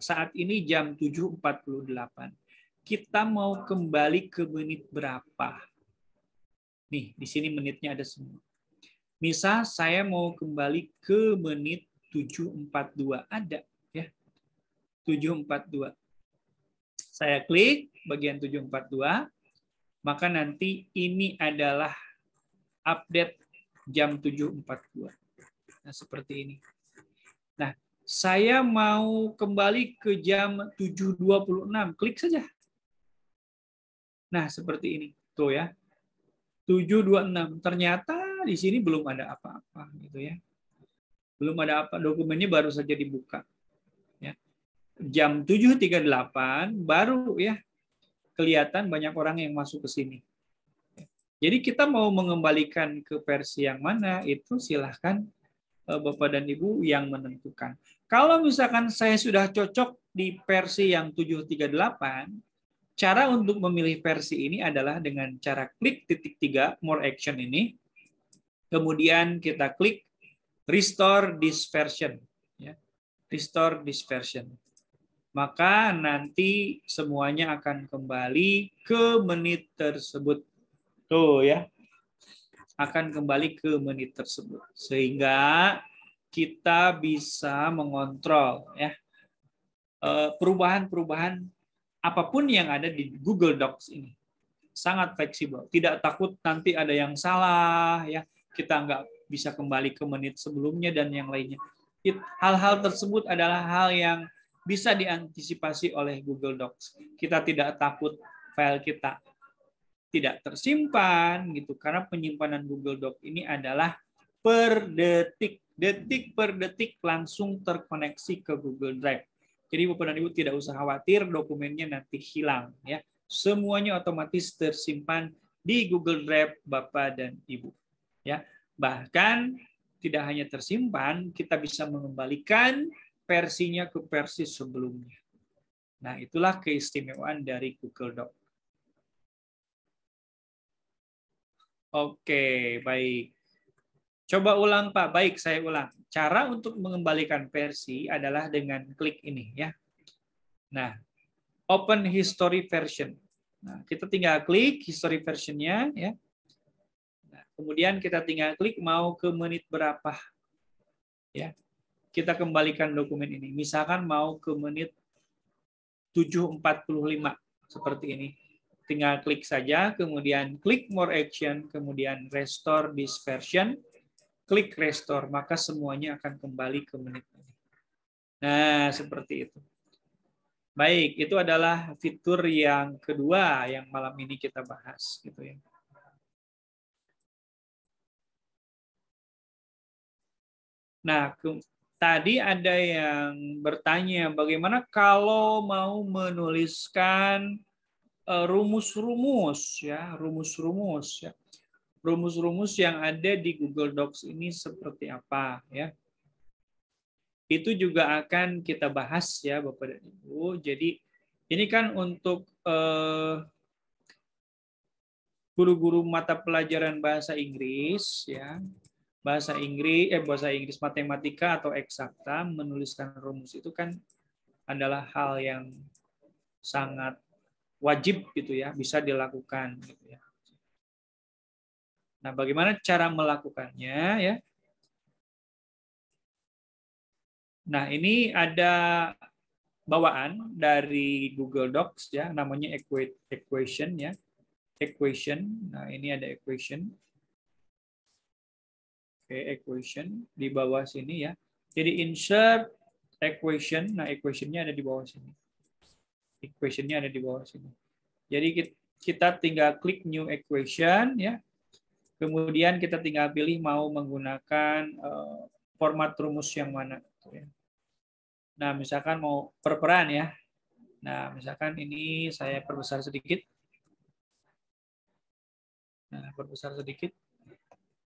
saat ini jam 7.48. Kita mau kembali ke menit berapa? Nih, di sini menitnya ada semua. Misal saya mau kembali ke menit 7.42, ada ya. 7.42. Saya klik bagian 7.42, maka nanti ini adalah update jam 7.42. Nah, seperti ini. Nah, saya mau kembali ke jam 7.26, klik saja. Nah, seperti ini. Tuh ya. 7.26. Ternyata di sini belum ada apa-apa gitu ya. Belum ada apa, dokumennya baru saja dibuka. Ya. Jam 7.38 baru ya kelihatan banyak orang yang masuk ke sini. Jadi kita mau mengembalikan ke versi yang mana itu silahkan Bapak dan Ibu yang menentukan. Kalau misalkan saya sudah cocok di versi yang 738, cara untuk memilih versi ini adalah dengan cara klik titik 3, more action ini. Kemudian kita klik restore this version. Ya. Restore this version. Maka nanti semuanya akan kembali ke menit tersebut. Tuh ya. Akan kembali ke menit tersebut. Sehingga kita bisa mengontrol ya perubahan-perubahan apapun yang ada di Google Docs ini. Sangat fleksibel, tidak takut nanti ada yang salah ya, kita nggak bisa kembali ke menit sebelumnya dan yang lainnya. Hal-hal tersebut adalah hal yang bisa diantisipasi oleh Google Docs. Kita tidak takut file kita tidak tersimpan gitu, karena penyimpanan Google Doc ini adalah per detik, detik per detik langsung terkoneksi ke Google Drive. Jadi Bapak dan Ibu tidak usah khawatir dokumennya nanti hilang ya. Semuanya otomatis tersimpan di Google Drive Bapak dan Ibu. Ya. Bahkan tidak hanya tersimpan, kita bisa mengembalikan versinya ke versi sebelumnya. Nah, itulah keistimewaan dari Google Doc. Oke, baik. Coba ulang, Pak. Baik, saya ulang. Cara untuk mengembalikan versi adalah dengan klik ini ya. Nah, open history version. Nah, kita tinggal klik history versionnya ya. Nah, kemudian kita tinggal klik mau ke menit berapa ya. Kita kembalikan dokumen ini. Misalkan mau ke menit 7.45 seperti ini. Tinggal klik saja, kemudian klik more action, kemudian restore this version, klik restore, maka semuanya akan kembali ke menit ini. Nah, seperti itu. Baik, itu adalah fitur yang kedua yang malam ini kita bahas, gitu ya. Nah, tadi ada yang bertanya bagaimana kalau mau menuliskan rumus-rumus ya, rumus-rumus ya. Rumus-rumus yang ada di Google Docs ini seperti apa ya. Itu juga akan kita bahas ya Bapak dan Ibu. Jadi ini kan untuk guru-guru mata pelajaran bahasa Inggris ya. Bahasa Inggris matematika atau eksakta, menuliskan rumus itu kan adalah hal yang sangat wajib gitu ya, bisa dilakukan gitu ya. Nah, bagaimana cara melakukannya ya? Nah, ini ada bawaan dari Google Docs ya, namanya equation ya. Equation. Nah, ini ada equation. Oke, equation di bawah sini ya. Jadi insert equation. Nah, equation-nya ada di bawah sini. Equation-nya ada di bawah sini. Jadi kita tinggal klik new equation ya. Kemudian kita tinggal pilih mau menggunakan format rumus yang mana. Nah, misalkan mau per-peran ya. Nah, misalkan ini saya perbesar sedikit. Nah, perbesar sedikit.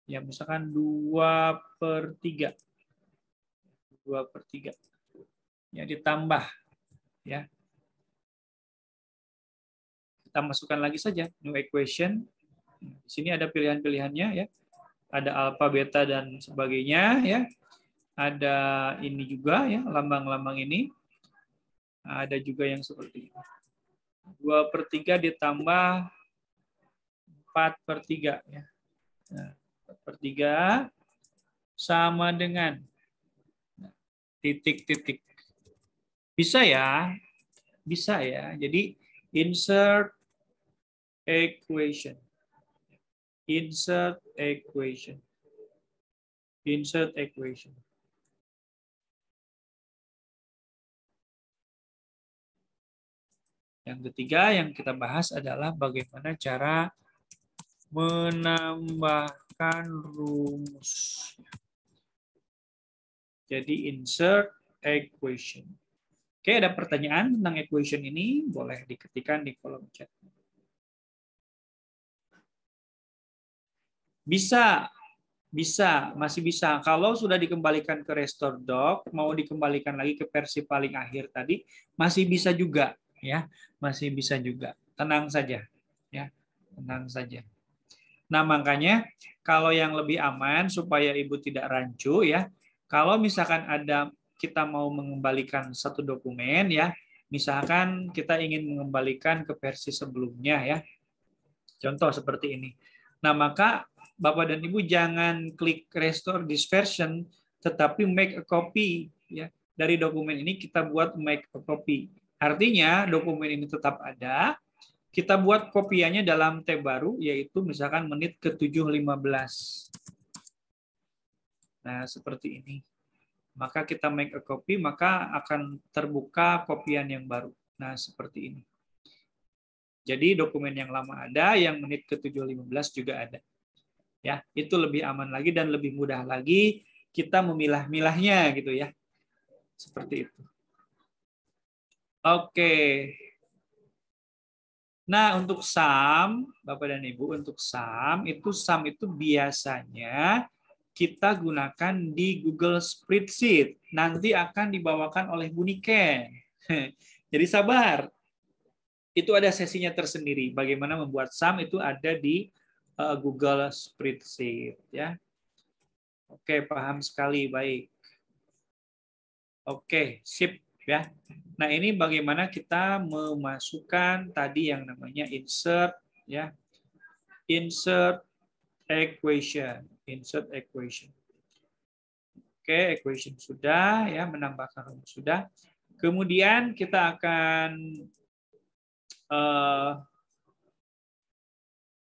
Ya, misalkan 2/3. 2/3. Ya, ditambah. Ya. Kita masukkan lagi saja. New equation. Di sini ada pilihan-pilihannya ya. Ada alfa, beta, dan sebagainya ya. Ada ini juga ya, lambang-lambang ini. Ada juga yang seperti ini. 2/3 ditambah 4/3 ya. Nah, 4/3 sama dengan titik-titik. Bisa ya? Bisa ya. Jadi insert equation. Insert equation. Insert equation. Yang ketiga yang kita bahas adalah bagaimana cara menambahkan rumus. Jadi insert equation. Oke, ada pertanyaan tentang equation ini? Boleh diketikkan di kolom chat. Bisa, masih bisa. Kalau sudah dikembalikan ke restore doc, mau dikembalikan lagi ke versi paling akhir tadi, masih bisa juga, ya, masih bisa juga. Tenang saja, ya, tenang saja. Nah, makanya kalau yang lebih aman supaya ibu tidak rancu, ya, kalau misalkan kita mau mengembalikan satu dokumen, ya, misalkan kita ingin mengembalikan ke versi sebelumnya, ya, contoh seperti ini. Nah, maka Bapak dan Ibu jangan klik restore this version, tetapi make a copy ya. Dari dokumen ini kita buat make a copy. Artinya dokumen ini tetap ada, kita buat kopiannya dalam tab baru, yaitu misalkan menit ke-7.15. Nah, seperti ini. Maka kita make a copy, maka akan terbuka kopian yang baru. Nah, seperti ini. Jadi dokumen yang lama ada, yang menit ke 7.15 juga ada. Ya, itu lebih aman lagi dan lebih mudah lagi kita memilah-milahnya gitu ya. Seperti itu. Oke. Nah, untuk sum, Bapak dan Ibu, untuk sum itu biasanya kita gunakan di Google Spreadsheet. Nanti akan dibawakan oleh Bu Niken. Jadi sabar. Itu ada sesinya tersendiri. Bagaimana membuat sum itu ada di Google Spreadsheet ya. Oke, paham sekali, baik. Oke, sip ya. Nah, ini bagaimana kita memasukkan tadi yang namanya insert ya. Insert equation. Insert equation. Oke, equation sudah ya, menambahkan rumus sudah. Kemudian kita akan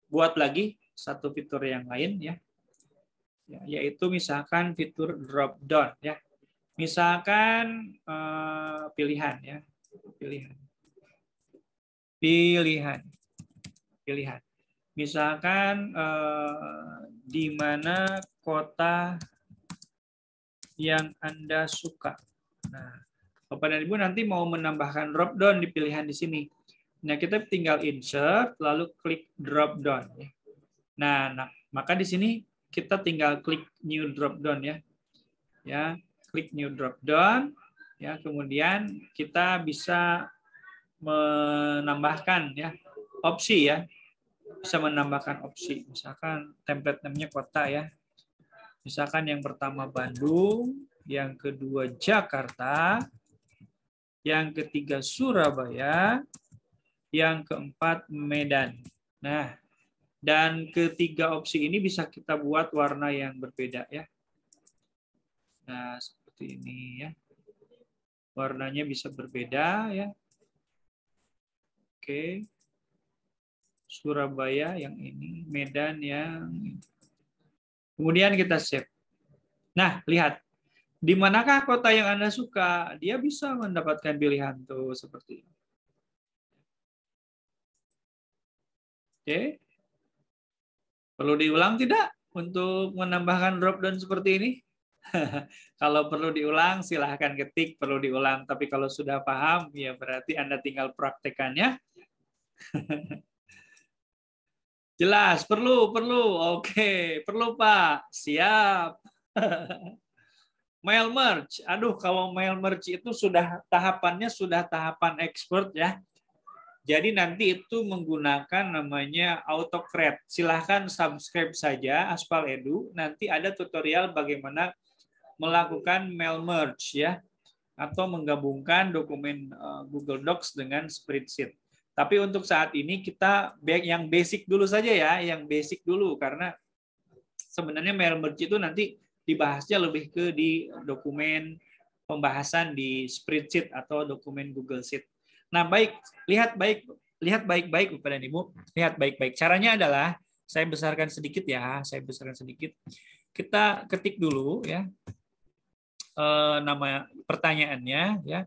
buat lagi satu fitur yang lain ya, yaitu misalkan fitur drop down ya. Misalkan pilihan ya, pilihan. Misalkan di mana kota yang Anda suka. Nah, Bapak dan Ibu nanti mau menambahkan drop down di pilihan di sini. Nah, kita tinggal insert, lalu klik drop down. Nah, maka di sini kita tinggal klik new drop down ya. Ya, klik new drop down. Ya, kemudian kita bisa menambahkan ya opsi ya. Bisa menambahkan opsi. Misalkan template namanya kota ya. Misalkan yang pertama Bandung, yang kedua Jakarta, yang ketiga Surabaya, yang keempat Medan. Nah, dan ketiga opsi ini bisa kita buat warna yang berbeda ya. Nah, seperti ini ya. Warnanya bisa berbeda ya. Oke. Surabaya yang ini, Medan yang ini. Kemudian kita save. Nah, lihat. Di manakah kota yang Anda suka? Dia bisa mendapatkan pilihan tuh seperti ini. Oke. Perlu diulang tidak untuk menambahkan drop down seperti ini? Kalau perlu diulang, silahkan ketik perlu diulang. Tapi kalau sudah paham, ya berarti Anda tinggal praktekannya. Jelas, perlu. Oke, perlu Pak. Siap. Mail merge. Aduh, kalau mail merge itu sudah tahapannya sudah tahapan expert ya. Jadi nanti itu menggunakan namanya AutoCred. Silahkan subscribe saja Aspal Edu. Nanti ada tutorial bagaimana melakukan mail merge ya, atau menggabungkan dokumen Google Docs dengan spreadsheet. Tapi untuk saat ini kita yang basic dulu saja ya, yang basic dulu karena sebenarnya mail merge itu nanti dibahasnya lebih ke di dokumen pembahasan di spreadsheet atau dokumen Google Sheet. Nah, baik, lihat baik-baik Bapak dan Ibu, lihat baik-baik. Caranya adalah saya besarkan sedikit ya, Kita ketik dulu ya. Nama pertanyaannya ya.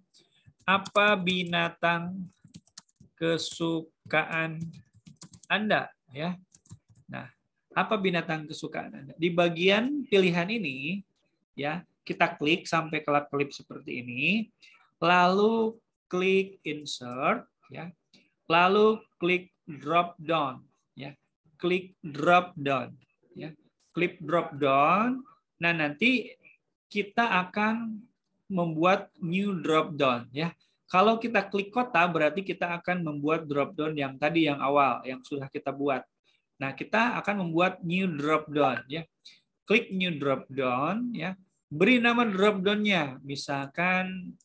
Apa binatang kesukaan Anda ya? Nah, apa binatang kesukaan Anda? Di bagian pilihan ini ya, kita klik sampai kelap-kelip seperti ini. Lalu klik insert ya. Lalu klik drop down ya. Klik drop down ya. Klik drop down. Nah, nanti kita akan membuat new drop down ya. Kalau kita klik kota berarti kita akan membuat drop down yang tadi yang awal yang sudah kita buat. Nah, kita akan membuat new drop down ya. Klik new drop down ya. Beri nama drop down-nya, misalkan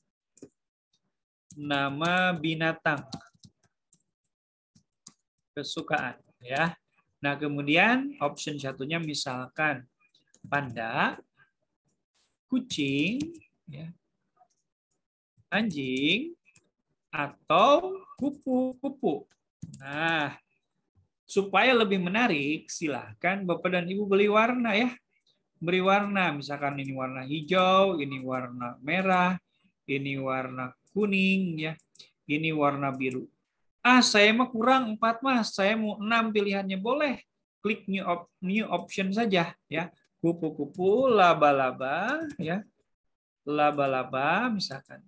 nama binatang kesukaan ya. Nah, kemudian option satunya misalkan panda, kucing, ya, anjing, atau kupu-kupu. Nah, supaya lebih menarik, silahkan Bapak dan Ibu beli warna ya. Beri warna, misalkan ini warna hijau, ini warna merah, ini warna kuning, ya, ini warna biru. Saya mah kurang 4 Mas, saya mau 6 pilihannya, boleh. Klik new option saja ya. Kupu-kupu, laba-laba ya. Laba-laba misalkan.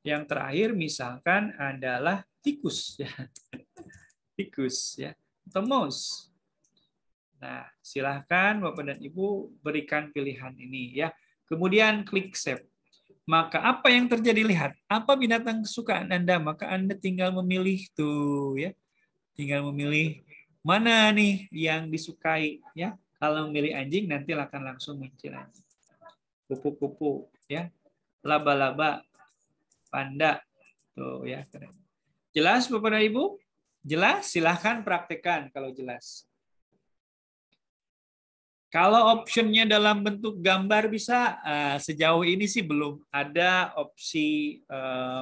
Yang terakhir misalkan adalah tikus ya. Tikus ya. Atau mouse. Nah, silahkan Bapak dan Ibu berikan pilihan ini ya. Kemudian klik save. Maka apa yang terjadi, lihat, apa binatang kesukaan Anda, maka Anda tinggal memilih tuh ya. Tinggal memilih mana nih yang disukai ya. Kalau memilih anjing nanti akan langsung muncul anjing. Kupu-kupu ya. Laba-laba, panda. Tuh ya, keren. Jelas Bapak dan Ibu? Jelas? Silahkan praktekkan kalau jelas. Kalau optionnya dalam bentuk gambar bisa, sejauh ini sih belum ada opsi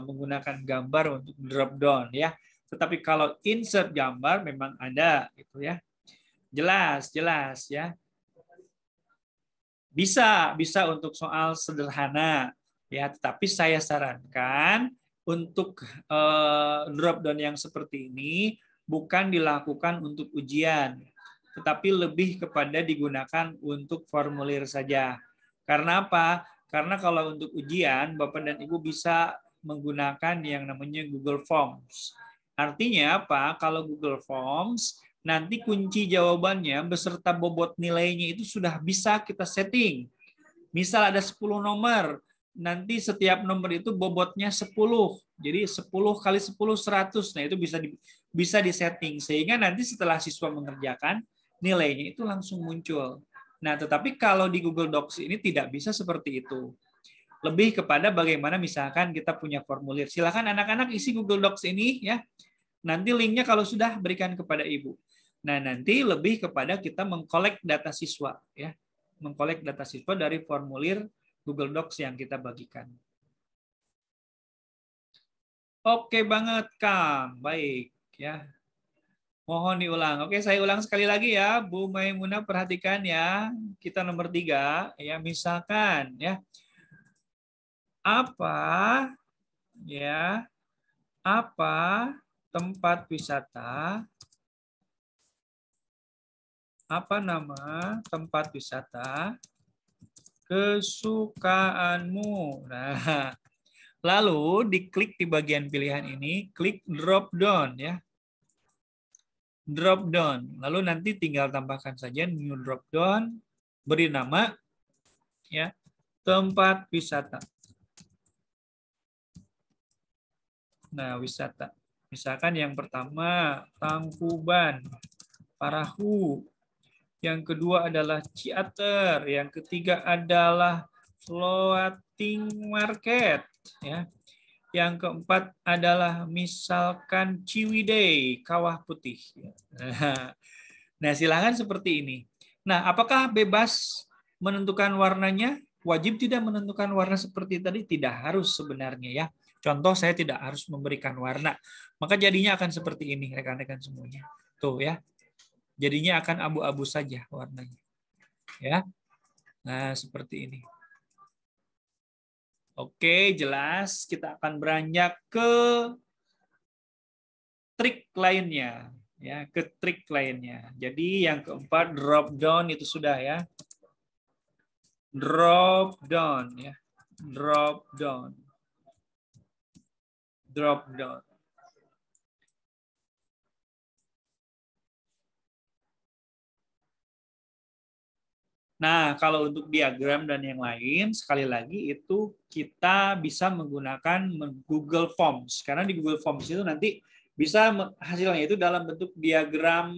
menggunakan gambar untuk drop down ya. Tetapi kalau insert gambar memang ada gitu ya. Jelas ya. Bisa untuk soal sederhana ya, tetapi saya sarankan untuk drop down yang seperti ini bukan dilakukan untuk ujian, tetapi lebih kepada digunakan untuk formulir saja. Karena apa? Karena kalau untuk ujian, Bapak dan Ibu bisa menggunakan yang namanya Google Forms. Artinya apa? Kalau Google Forms, nanti kunci jawabannya beserta bobot nilainya itu sudah bisa kita setting. Misal ada 10 nomor, nanti setiap nomor itu bobotnya 10. Jadi 10 kali 10, 100. Nah, itu bisa disetting. Sehingga nanti setelah siswa mengerjakan, nilainya itu langsung muncul. Nah, tetapi kalau di Google Docs ini tidak bisa seperti itu. Lebih kepada bagaimana misalkan kita punya formulir. Silakan anak-anak isi Google Docs ini ya. Nanti linknya kalau sudah berikan kepada Ibu. Nah, nanti lebih kepada kita mengkolek data siswa ya. Mengkolek data siswa dari formulir Google Docs yang kita bagikan. Oke banget, Kang. Baik ya. Mohon diulang. Oke, saya ulang sekali lagi ya, Bu Maimunah, perhatikan ya. Kita nomor 3 ya, misalkan ya. Apa tempat wisata, apa nama tempat wisata kesukaanmu? Nah, lalu diklik di bagian pilihan ini, klik drop down ya. Drop down. Lalu nanti tinggal tambahkan saja new drop down, beri nama ya, tempat wisata. Nah, wisata. Misalkan yang pertama Tangkuban Parahu. Yang kedua adalah Ciater, yang ketiga adalah Floating Market ya. Yang keempat adalah misalkan Ciwidey, Kawah Putih. Nah, silakan seperti ini. Nah, apakah bebas menentukan warnanya? Wajib tidak menentukan warna seperti tadi? Tidak harus sebenarnya ya. Contoh, saya tidak harus memberikan warna. Maka jadinya akan seperti ini, rekan-rekan semuanya. Tuh ya. Jadinya akan abu-abu saja warnanya. Ya. Nah, seperti ini. Oke, jelas. Kita akan beranjak ke trik lainnya, ya, ke trik lainnya. Jadi yang keempat drop down itu sudah ya. Drop down ya. Drop down. Drop down. Nah, kalau untuk diagram dan yang lain, sekali lagi itu kita bisa menggunakan Google Forms. Karena di Google Forms itu nanti bisa hasilnya itu dalam bentuk diagram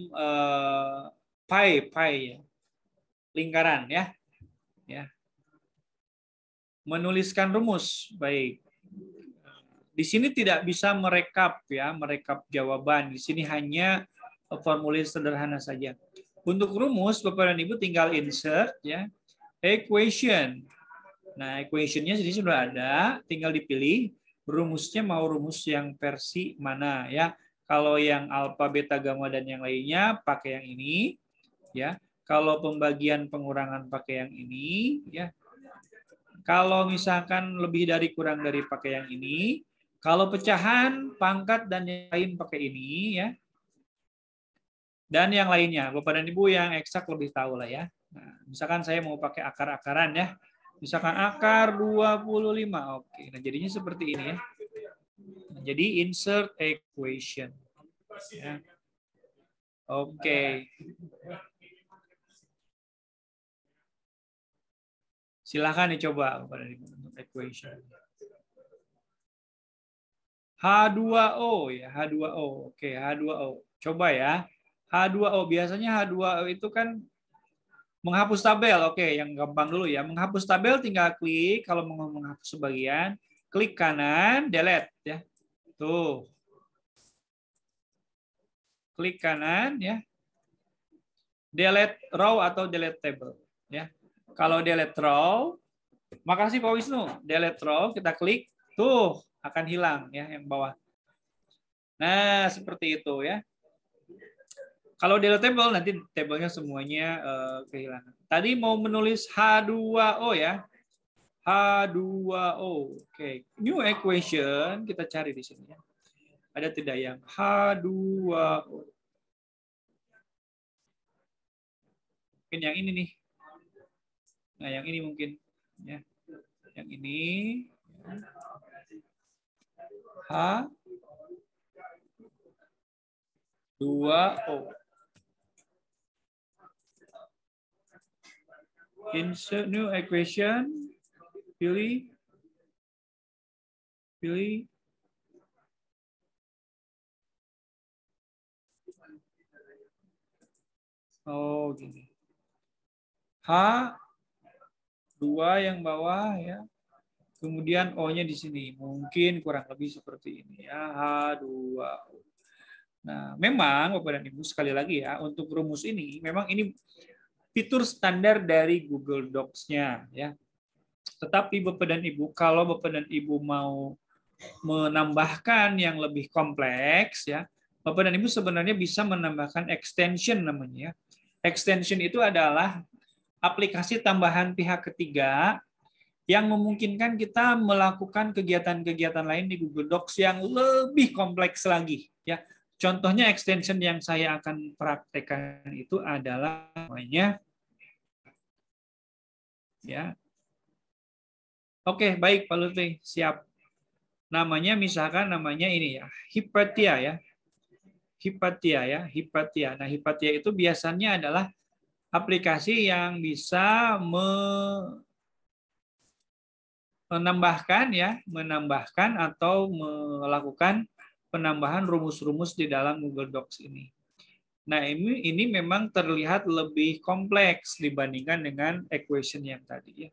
pie ya. Lingkaran ya. Ya. Menuliskan rumus, baik. Di sini tidak bisa merekap ya, merekap jawaban. Di sini hanya formulir sederhana saja. Untuk rumus, Bapak dan Ibu tinggal insert ya, equation. Nah, equation-nya di sini sudah ada, tinggal dipilih rumusnya mau rumus yang versi mana ya. Kalau yang alfa, beta, gamma dan yang lainnya pakai yang ini ya. Kalau pembagian pengurangan pakai yang ini ya. Kalau misalkan lebih dari kurang dari pakai yang ini. Kalau pecahan, pangkat, dan yang lain pakai ini ya. Dan yang lainnya, Bapak dan Ibu yang eksak lebih tahu lah ya. Nah, misalkan saya mau pakai akar-akaran ya. Misalkan akar 25. Oke, nah jadinya seperti ini ya. Nah, jadi insert equation. Ya. Oke. Silahkan dicoba Bapak dan Ibu untuk equation. H2O ya, H2O. Oke, H2O. Coba ya. H2O, biasanya H2O itu kan menghapus tabel. Oke, yang gampang dulu ya. Menghapus tabel tinggal klik, kalau mau menghapus sebagian, klik kanan, delete ya. Tuh. Klik kanan ya. Delete row atau delete table ya. Kalau delete row, makasih Pak Wisnu. Delete row, kita klik, tuh akan hilang ya yang bawah. Nah, seperti itu ya. Kalau delete table nanti tabelnya semuanya kehilangan. Tadi mau menulis H2O ya. H2O. Oke, new equation kita cari di sini ya. Ada tidak yang H2O? Mungkin yang ini nih. Nah, yang ini mungkin ya. Yang ini H2O. Insert new equation. Pilih. Oh, gini. H2 yang bawah ya. Kemudian O-nya di sini. Mungkin kurang lebih seperti ini ya. H2O. Nah, memang Bapak dan Ibu sekali lagi ya, untuk rumus ini memang ini fitur standar dari Google Docs-nya ya. Tetapi Bapak dan Ibu, kalau Bapak dan Ibu mau menambahkan yang lebih kompleks ya, Bapak dan Ibu sebenarnya bisa menambahkan extension namanya ya. Extension itu adalah aplikasi tambahan pihak ketiga yang memungkinkan kita melakukan kegiatan-kegiatan lain di Google Docs yang lebih kompleks lagi ya. Contohnya extension yang saya akan praktekkan itu adalah namanya ya. Oke, baik Pak Lutfi, siap. Namanya misalkan namanya ini ya, Hipatia ya. Hipatia ya, Hipatia. Nah, Hipatia itu biasanya adalah aplikasi yang bisa menambahkan atau melakukan penambahan rumus-rumus di dalam Google Docs ini. Nah, ini memang terlihat lebih kompleks dibandingkan dengan equation yang tadi ya.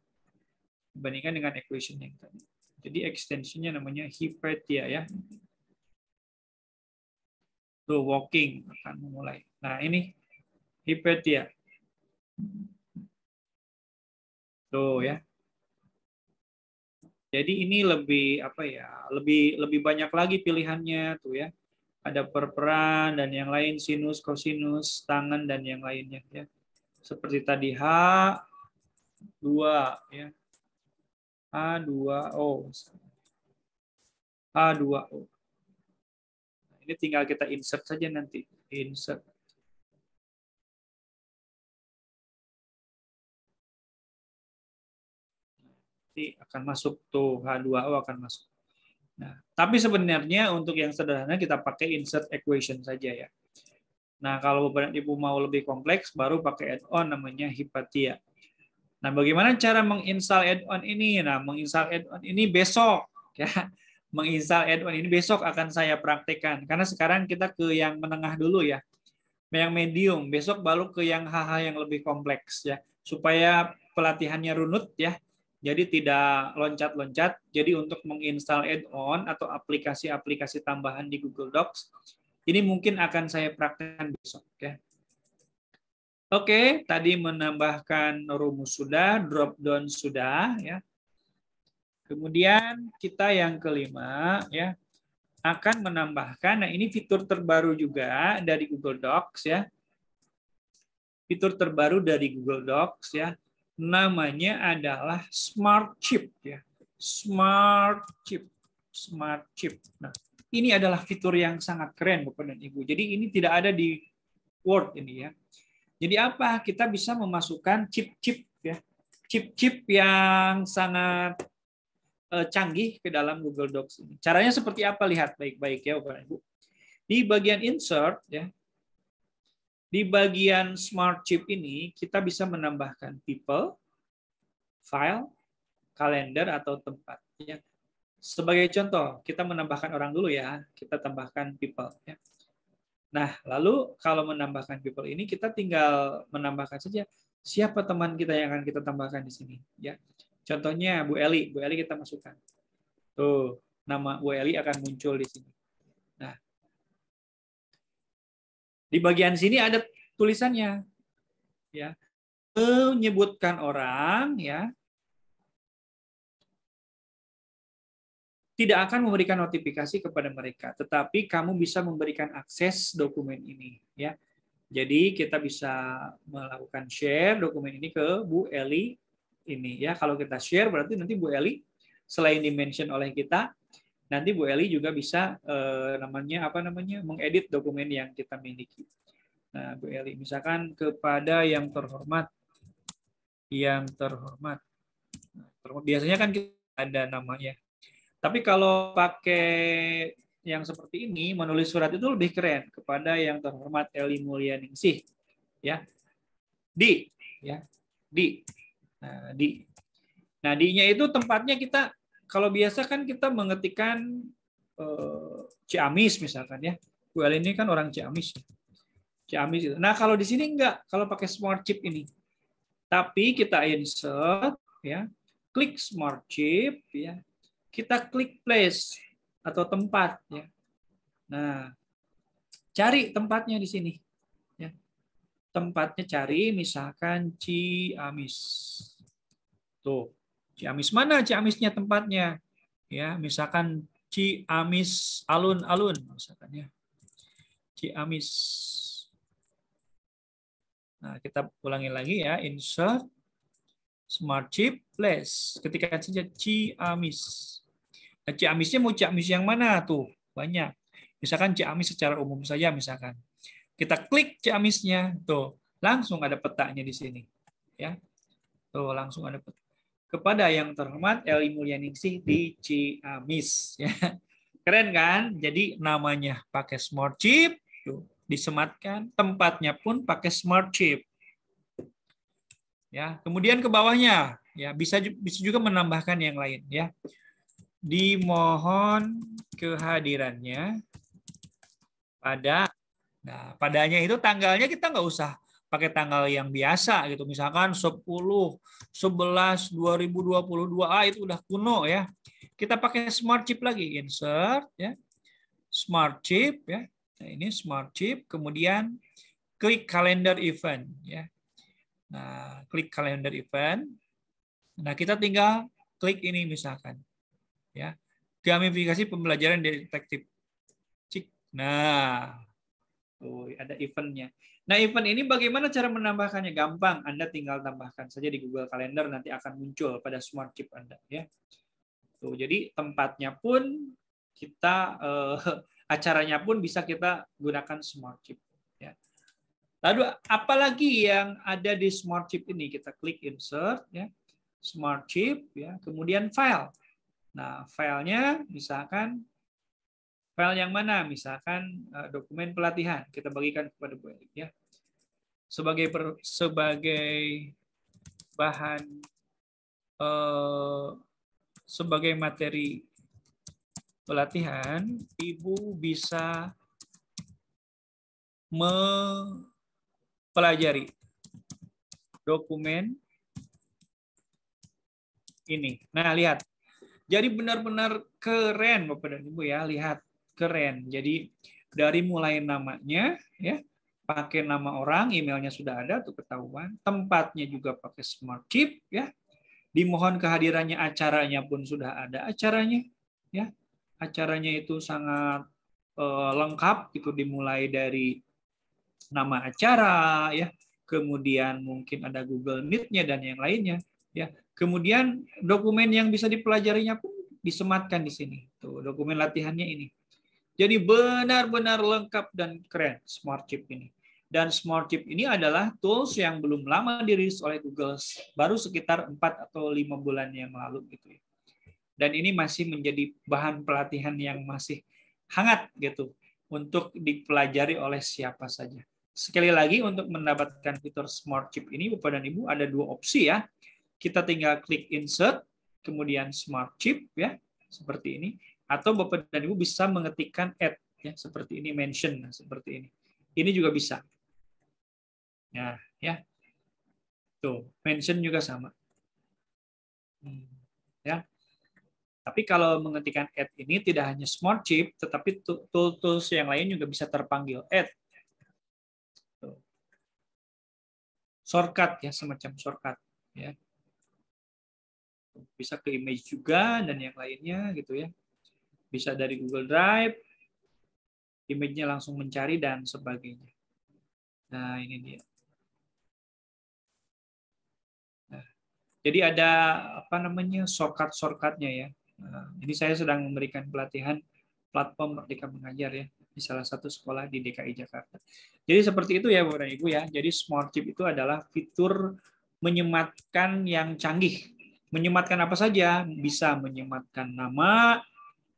Dibandingkan dengan equation yang tadi. Jadi extensionnya namanya Hipatia ya. Tuh, walking akan memulai. Nah, ini Hipatia. Tuh ya. Jadi ini lebih apa ya? Lebih banyak lagi pilihannya tuh ya. Ada perperan dan yang lain, sinus, kosinus, tangan dan yang lainnya ya. Seperti tadi H2 ya. H2O. H2O. Ini tinggal kita insert saja nanti. Insert. Nanti akan masuk tuh, H2O akan masuk. Nah, tapi sebenarnya untuk yang sederhana kita pakai insert equation saja ya. Nah, kalau Bapak dan Ibu mau lebih kompleks, baru pakai add-on namanya Hipatia. Nah, bagaimana cara menginstal add-on ini? Nah, menginstal add-on ini besok ya. Menginstal add-on ini besok akan saya praktekkan. Karena sekarang kita ke yang menengah dulu ya. Yang medium, besok baru ke yang hal-hal yang lebih kompleks ya. Supaya pelatihannya runut ya. Jadi tidak loncat-loncat. Jadi untuk menginstal add-on atau aplikasi-aplikasi tambahan di Google Docs, ini mungkin akan saya praktekkan besok ya. Oke, tadi menambahkan rumus sudah, drop down sudah ya. Kemudian kita yang kelima ya akan menambahkan, nah ini fitur terbaru juga dari Google Docs ya. Fitur terbaru dari Google Docs ya. Namanya adalah Smart Chip ya. Smart Chip. Smart Chip. Nah, ini adalah fitur yang sangat keren Bapak dan Ibu. Jadi ini tidak ada di Word ini ya. Jadi apa? Kita bisa memasukkan chip-chip ya. Chip-chip yang sangat canggih ke dalam Google Docs ini. Caranya seperti apa? Lihat baik-baik ya Bapak dan Ibu. Di bagian insert ya. Di bagian Smart Chip ini kita bisa menambahkan people, file, kalender atau tempat ya. Sebagai contoh, kita menambahkan orang dulu ya. Kita tambahkan people. Ya. Nah, lalu kalau menambahkan people ini, kita tinggal menambahkan saja siapa teman kita yang akan kita tambahkan di sini. Ya. Contohnya Bu Eli. Bu Eli kita masukkan. Tuh, nama Bu Eli akan muncul di sini. Nah, di bagian sini ada tulisannya. Ya. Menyebutkan orang, ya. Tidak akan memberikan notifikasi kepada mereka, tetapi kamu bisa memberikan akses dokumen ini, ya. Jadi kita bisa melakukan share dokumen ini ke Bu Eli ini, ya. Kalau kita share berarti nanti Bu Eli selain di-mention oleh kita, nanti Bu Eli juga bisa mengedit dokumen yang kita miliki. Nah, Bu Eli misalkan kepada yang terhormat, biasanya kan kita ada namanya. Tapi kalau pakai yang seperti ini, menulis surat itu lebih keren. Kepada yang terhormat Eli Mulyaningsih, ya, di, ya, di. Nah, di. Nah, di-nya itu tempatnya kita, kalau biasa kan kita mengetikkan Ciamis misalkan ya. Bu Eli ini kan orang Ciamis. Ciamis itu. Nah, kalau di sini enggak, kalau pakai Smart Chip ini. Tapi kita insert, ya, klik Smart Chip, ya. Kita klik place atau tempat ya. Nah, cari tempatnya di sini ya. Tempatnya cari misalkan Ciamis. Tuh, Ciamis mana Ciamisnya tempatnya? Ya, misalkan Ciamis alun-alun misalkan ya. Ciamis. Nah, kita ulangi lagi ya, insert Smart Chip place. Ketikkan saja Ciamis. Nah, Ciamisnya mau Ciamis yang mana tuh? Banyak. Misalkan Ciamis secara umum saja misalkan. Kita klik Ciamisnya, tuh, langsung ada petanya di sini. Ya. Tuh, langsung ada peta. Kepada yang terhormat Eli Mulyaningsih di Ciamis, ya. Keren kan? Jadi namanya pakai Smart Chip, tuh, disematkan, tempatnya pun pakai Smart Chip. Ya, kemudian ke bawahnya, ya, bisa juga menambahkan yang lain, ya. Dimohon kehadirannya pada, nah, padanya itu tanggalnya kita nggak usah pakai tanggal yang biasa gitu, misalkan 10/11/2022 itu udah kuno ya. Kita pakai Smart Chip lagi, insert ya, Smart Chip ya. Nah, ini Smart Chip, kemudian klik calendar event ya. Nah, klik calendar event. Nah, kita tinggal klik ini misalkan. Ya, gamifikasi pembelajaran detektif. Nah, ada eventnya. Nah, event ini bagaimana cara menambahkannya? Gampang, Anda tinggal tambahkan saja di Google Calendar, nanti akan muncul pada Smart Chip Anda. Ya, tuh, jadi tempatnya pun kita acaranya pun bisa kita gunakan Smart Chip. Ya. Lalu apalagi yang ada di Smart Chip ini? Kita klik insert, ya, Smart Chip, ya, kemudian file. Nah, filenya misalkan file yang mana? Misalkan dokumen pelatihan kita bagikan kepada Bu Eli ya. Sebagai bahan sebagai materi pelatihan, Ibu bisa mempelajari dokumen ini. Nah, lihat. Jadi benar-benar keren Bapak dan Ibu ya, lihat keren. Jadi dari mulai namanya ya, pakai nama orang, emailnya sudah ada tuh ketahuan, tempatnya juga pakai Smart Chip ya. Dimohon kehadirannya, acaranya pun sudah ada acaranya ya. Acaranya itu sangat lengkap gitu, dimulai dari nama acara ya, kemudian mungkin ada Google Meet-nya dan yang lainnya ya. Kemudian dokumen yang bisa dipelajarinya pun disematkan di sini. Tuh, dokumen latihannya ini. Jadi benar-benar lengkap dan keren Smartship ini. Dan Smartship ini adalah tools yang belum lama dirilis oleh Google, baru sekitar 4 atau 5 bulan yang lalu gitu ya. Dan ini masih menjadi bahan pelatihan yang masih hangat gitu untuk dipelajari oleh siapa saja. Sekali lagi untuk mendapatkan fitur Smartship ini Bapak dan Ibu ada 2 opsi ya. Kita tinggal klik insert, kemudian Smartship ya, seperti ini. Atau Bapak dan Ibu bisa mengetikkan add ya, seperti ini, mention seperti ini. Ini juga bisa. Ya. Tuh, mention juga sama. Ya. Tapi kalau mengetikkan add ini tidak hanya Smartship, tetapi tools yang lain juga bisa terpanggil add. Tuh. Shortcut ya, semacam shortcut ya. Bisa ke image juga dan yang lainnya gitu ya. Bisa dari Google Drive, image-nya langsung mencari dan sebagainya. Nah, ini dia. Nah, jadi ada shortcut-shortcutnya ya. Nah, ini saya sedang memberikan pelatihan platform Merdeka Mengajar ya di salah satu sekolah di DKI Jakarta. Jadi seperti itu ya Bapak dan Ibu ya. Jadi Smartship itu adalah fitur menyematkan yang canggih. Menyematkan apa saja? Bisa menyematkan nama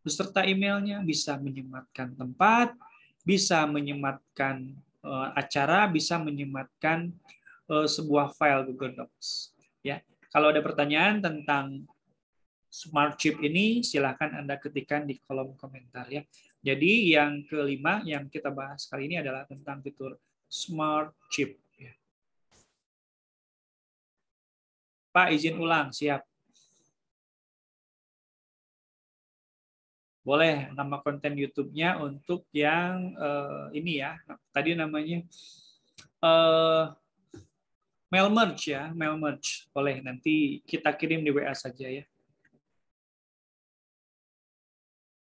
beserta emailnya, bisa menyematkan tempat, bisa menyematkan acara, bisa menyematkan sebuah file Google Docs. Ya, kalau ada pertanyaan tentang Smartship ini, silakan Anda ketikkan di kolom komentar ya. Jadi yang kelima yang kita bahas kali ini adalah tentang fitur Smartship. Pak, izin ulang, siap. Boleh nama konten YouTube-nya untuk yang ini ya. Tadi namanya mail merge ya, mail merge. Boleh nanti kita kirim di WA saja ya.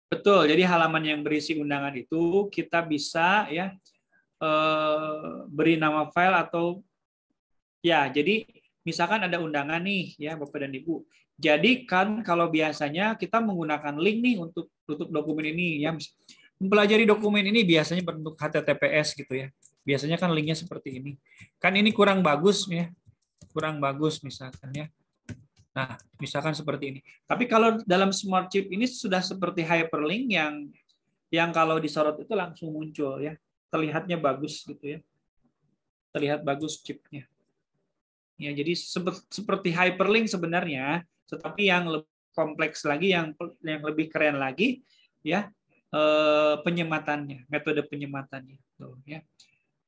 Betul. Jadi halaman yang berisi undangan itu kita bisa ya beri nama file atau ya. Jadi misalkan ada undangan nih ya Bapak dan Ibu. Jadi kan kalau biasanya kita menggunakan link nih untuk tutup dokumen ini ya. Mempelajari dokumen ini biasanya berbentuk HTTPS gitu ya. Biasanya kan linknya seperti ini. Kan ini kurang bagus ya. Kurang bagus misalkan ya. Nah, misalkan seperti ini. Tapi kalau dalam Smartship ini sudah seperti hyperlink yang kalau disorot itu langsung muncul ya. Terlihatnya bagus gitu ya. Terlihat bagus chipnya. Ya, jadi seperti hyperlink sebenarnya, tetapi yang lebih kompleks lagi, yang lebih keren lagi, ya penyematannya, metode penyematannya, tuh, ya.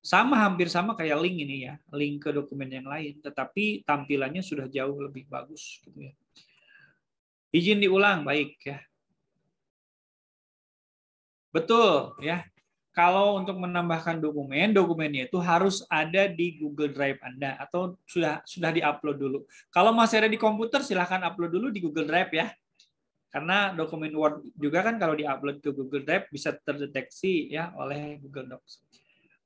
Hampir sama kayak link ini ya, link ke dokumen yang lain, tetapi tampilannya sudah jauh lebih bagus, gitu ya. Izin diulang, baik ya. Betul ya. Kalau untuk menambahkan dokumennya itu harus ada di Google Drive Anda atau sudah diupload dulu. Kalau masih ada di komputer silahkan upload dulu di Google Drive ya. Karena dokumen Word juga kan kalau diupload ke Google Drive bisa terdeteksi ya oleh Google Docs.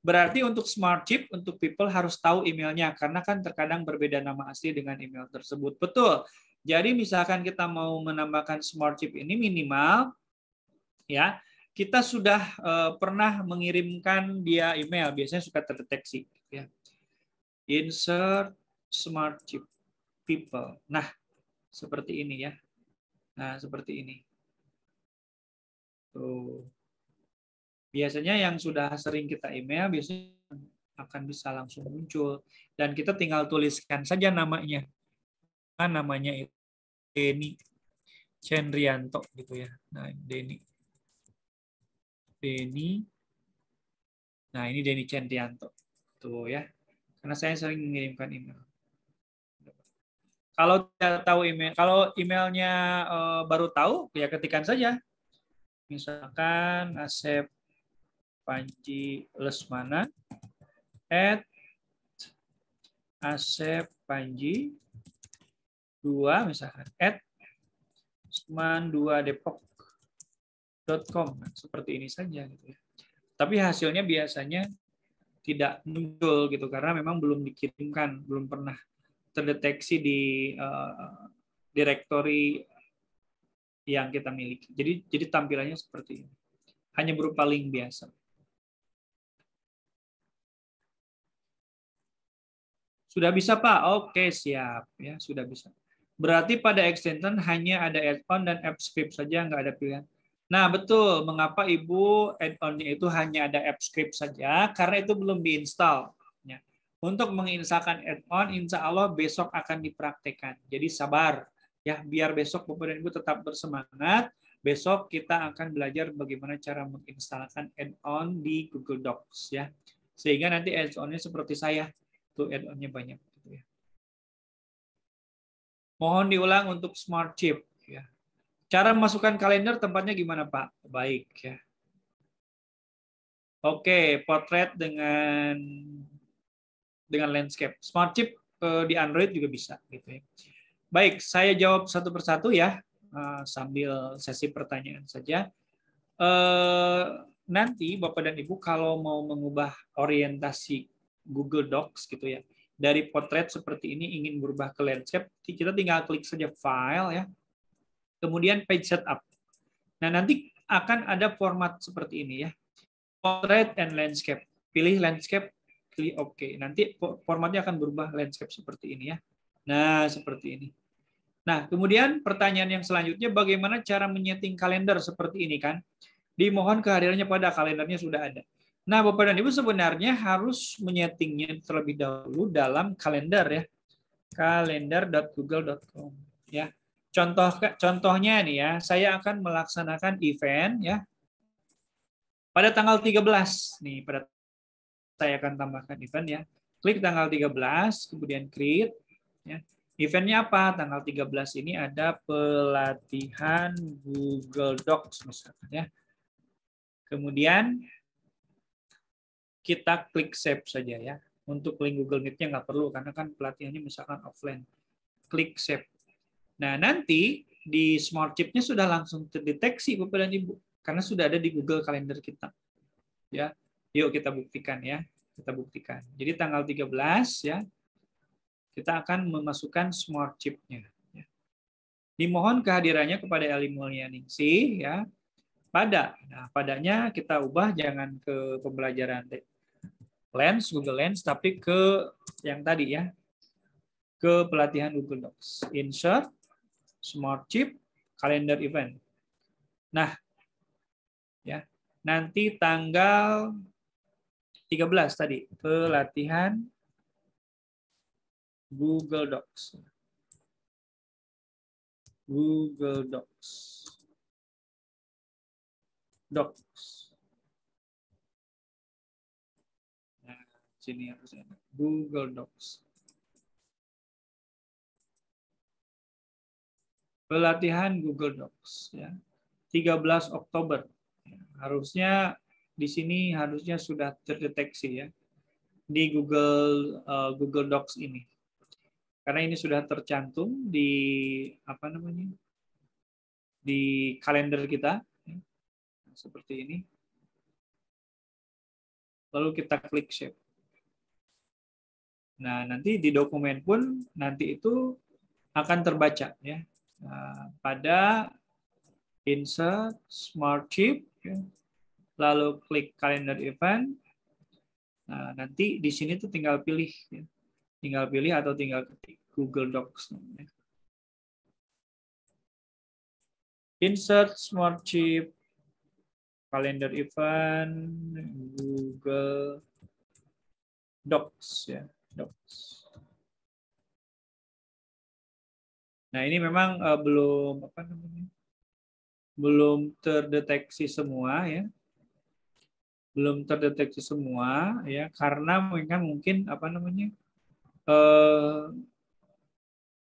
Berarti untuk Smartship untuk people harus tahu emailnya karena kan terkadang berbeda nama asli dengan email tersebut. Betul. Jadi misalkan kita mau menambahkan Smartship ini minimal ya kita sudah pernah mengirimkan dia email, biasanya suka terdeteksi. Ya. Insert Smartship people. Nah, seperti ini ya. Nah, seperti ini. Tuh. Biasanya yang sudah sering kita email, biasanya akan bisa langsung muncul. Dan kita tinggal tuliskan saja namanya. Namanya itu Denny Cendrianto gitu ya. Nah, Denny. Nah, ini Denny Cendrianto. Tuh ya. Karena saya sering mengirimkan email. Kalau tidak tahu email, kalau emailnya baru tahu, ya ketikkan saja. Misalkan Asep Panji Lesmana @Asep Panji 2 misalkan @man2depok.com seperti ini saja gitu ya. Tapi hasilnya biasanya tidak muncul gitu karena memang belum dikirimkan, belum pernah terdeteksi di direktori yang kita miliki. Jadi tampilannya seperti ini. Hanya berupa link biasa. Sudah bisa, Pak? Oke, siap. Ya, sudah bisa. Berarti pada extension hanya ada add-on dan app script saja, nggak ada pilihan. Nah, betul. Mengapa Ibu add-on-nya itu hanya ada app script saja? Karena itu belum diinstal. Ya. Untuk menginstalkan add-on, insya Allah besok akan dipraktekkan. Jadi sabar. Ya, biar besok Bapak dan Ibu tetap bersemangat. Besok kita akan belajar bagaimana cara menginstalkan add-on di Google Docs. Ya. Sehingga nanti add-on-nya seperti saya. Tuh add-on-nya banyak. Mohon diulang untuk Smart Chip. Ya. Cara memasukkan kalender tempatnya gimana, Pak? Baik. Ya. Oke, potret dengan landscape. Smart Chip di Android juga bisa. Gitu ya. Baik, saya jawab satu persatu ya, sambil sesi pertanyaan saja. Nanti Bapak dan Ibu kalau mau mengubah orientasi Google Docs gitu ya, dari potret seperti ini ingin berubah ke landscape, kita tinggal klik saja file ya, kemudian page setup. Nah, nanti akan ada format seperti ini ya, portrait and landscape. Pilih landscape, pilih OK. Nanti formatnya akan berubah landscape seperti ini ya. Nah, seperti ini. Nah, kemudian pertanyaan yang selanjutnya, bagaimana cara menyeting kalender seperti ini kan? Dimohon kehadirannya pada kalendernya sudah ada. Nah, Bapak dan Ibu sebenarnya harus menyetingnya terlebih dahulu dalam kalender ya. Kalender.google.com ya. Contohnya nih ya, saya akan melaksanakan event ya. Pada tanggal 13 nih, saya akan tambahkan event ya. Klik tanggal 13, kemudian create ya. Eventnya apa? Tanggal 13 ini ada pelatihan Google Docs misalkan ya. Kemudian kita klik save saja ya. Untuk link Google Meet-nya nggak perlu karena kan pelatihannya misalkan offline. Klik save. Nah, nanti di Smart Chip-nya sudah langsung terdeteksi Bapak dan Ibu karena sudah ada di Google Calendar kita. Ya. Yuk kita buktikan ya. Kita buktikan. Jadi tanggal 13 ya. Kita akan memasukkan Smart Chip-nya. Ya. Dimohon kehadirannya kepada Eli Mulyaningsih ya. Padanya kita ubah jangan ke pembelajaran Lens, Google Lens, tapi ke yang tadi ya, ke pelatihan Google Docs. Insert, Smart Chip, Calendar Event. Nah, ya, nanti tanggal 13 tadi, pelatihan Google Docs. Google Docs. Nah, sini harusnya Google Docs. Pelatihan Google Docs ya. 13 Oktober. Harusnya di sini harusnya sudah terdeteksi ya di Google Docs ini. Karena ini sudah tercantum di apa namanya? Di kalender kita ya. Seperti ini. Lalu kita klik save. Nah, nanti di dokumen pun nanti itu akan terbaca ya. Nah, pada insert Smart Chip ya. Lalu klik kalender event. Nah, nanti di sini tuh tinggal pilih ya. Tinggal pilih atau tinggal ketik Google Docs. Insert Smart Chip, Calendar Event, Google Docs ya, Docs. Nah, ini memang belum apa namanya? Belum terdeteksi semua ya. Belum terdeteksi semua ya karena mereka mungkin apa namanya?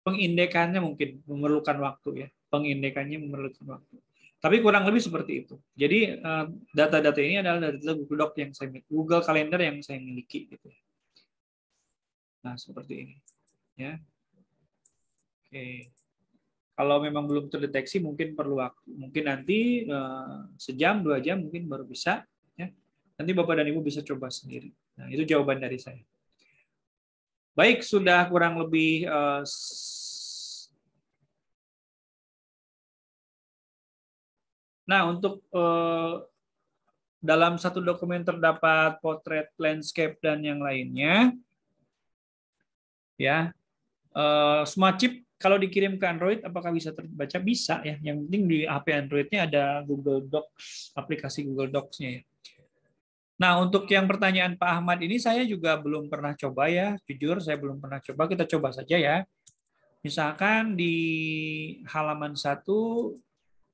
Pengindekannya mungkin memerlukan waktu ya. Pengindekannya memerlukan waktu. Tapi kurang lebih seperti itu. Jadi data-data ini adalah data Google Doc yang saya miliki, Google Calendar yang saya miliki gitu. Nah, seperti ini. Ya. Oke. Kalau memang belum terdeteksi mungkin perlu waktu. Mungkin nanti sejam, 2 jam mungkin baru bisa ya. Nanti Bapak dan Ibu bisa coba sendiri. Nah, itu jawaban dari saya. Baik, sudah kurang lebih Nah, untuk dalam satu dokumen terdapat potret, landscape, dan yang lainnya. Ya, Smart Chip kalau dikirim ke Android apakah bisa terbaca? Bisa ya. Yang penting di HP Android-nya ada Google Docs, aplikasi Google Docs-nya ya. Nah, untuk yang pertanyaan Pak Ahmad ini saya juga belum pernah coba ya. Jujur saya belum pernah coba. Kita coba saja ya. Misalkan di halaman 1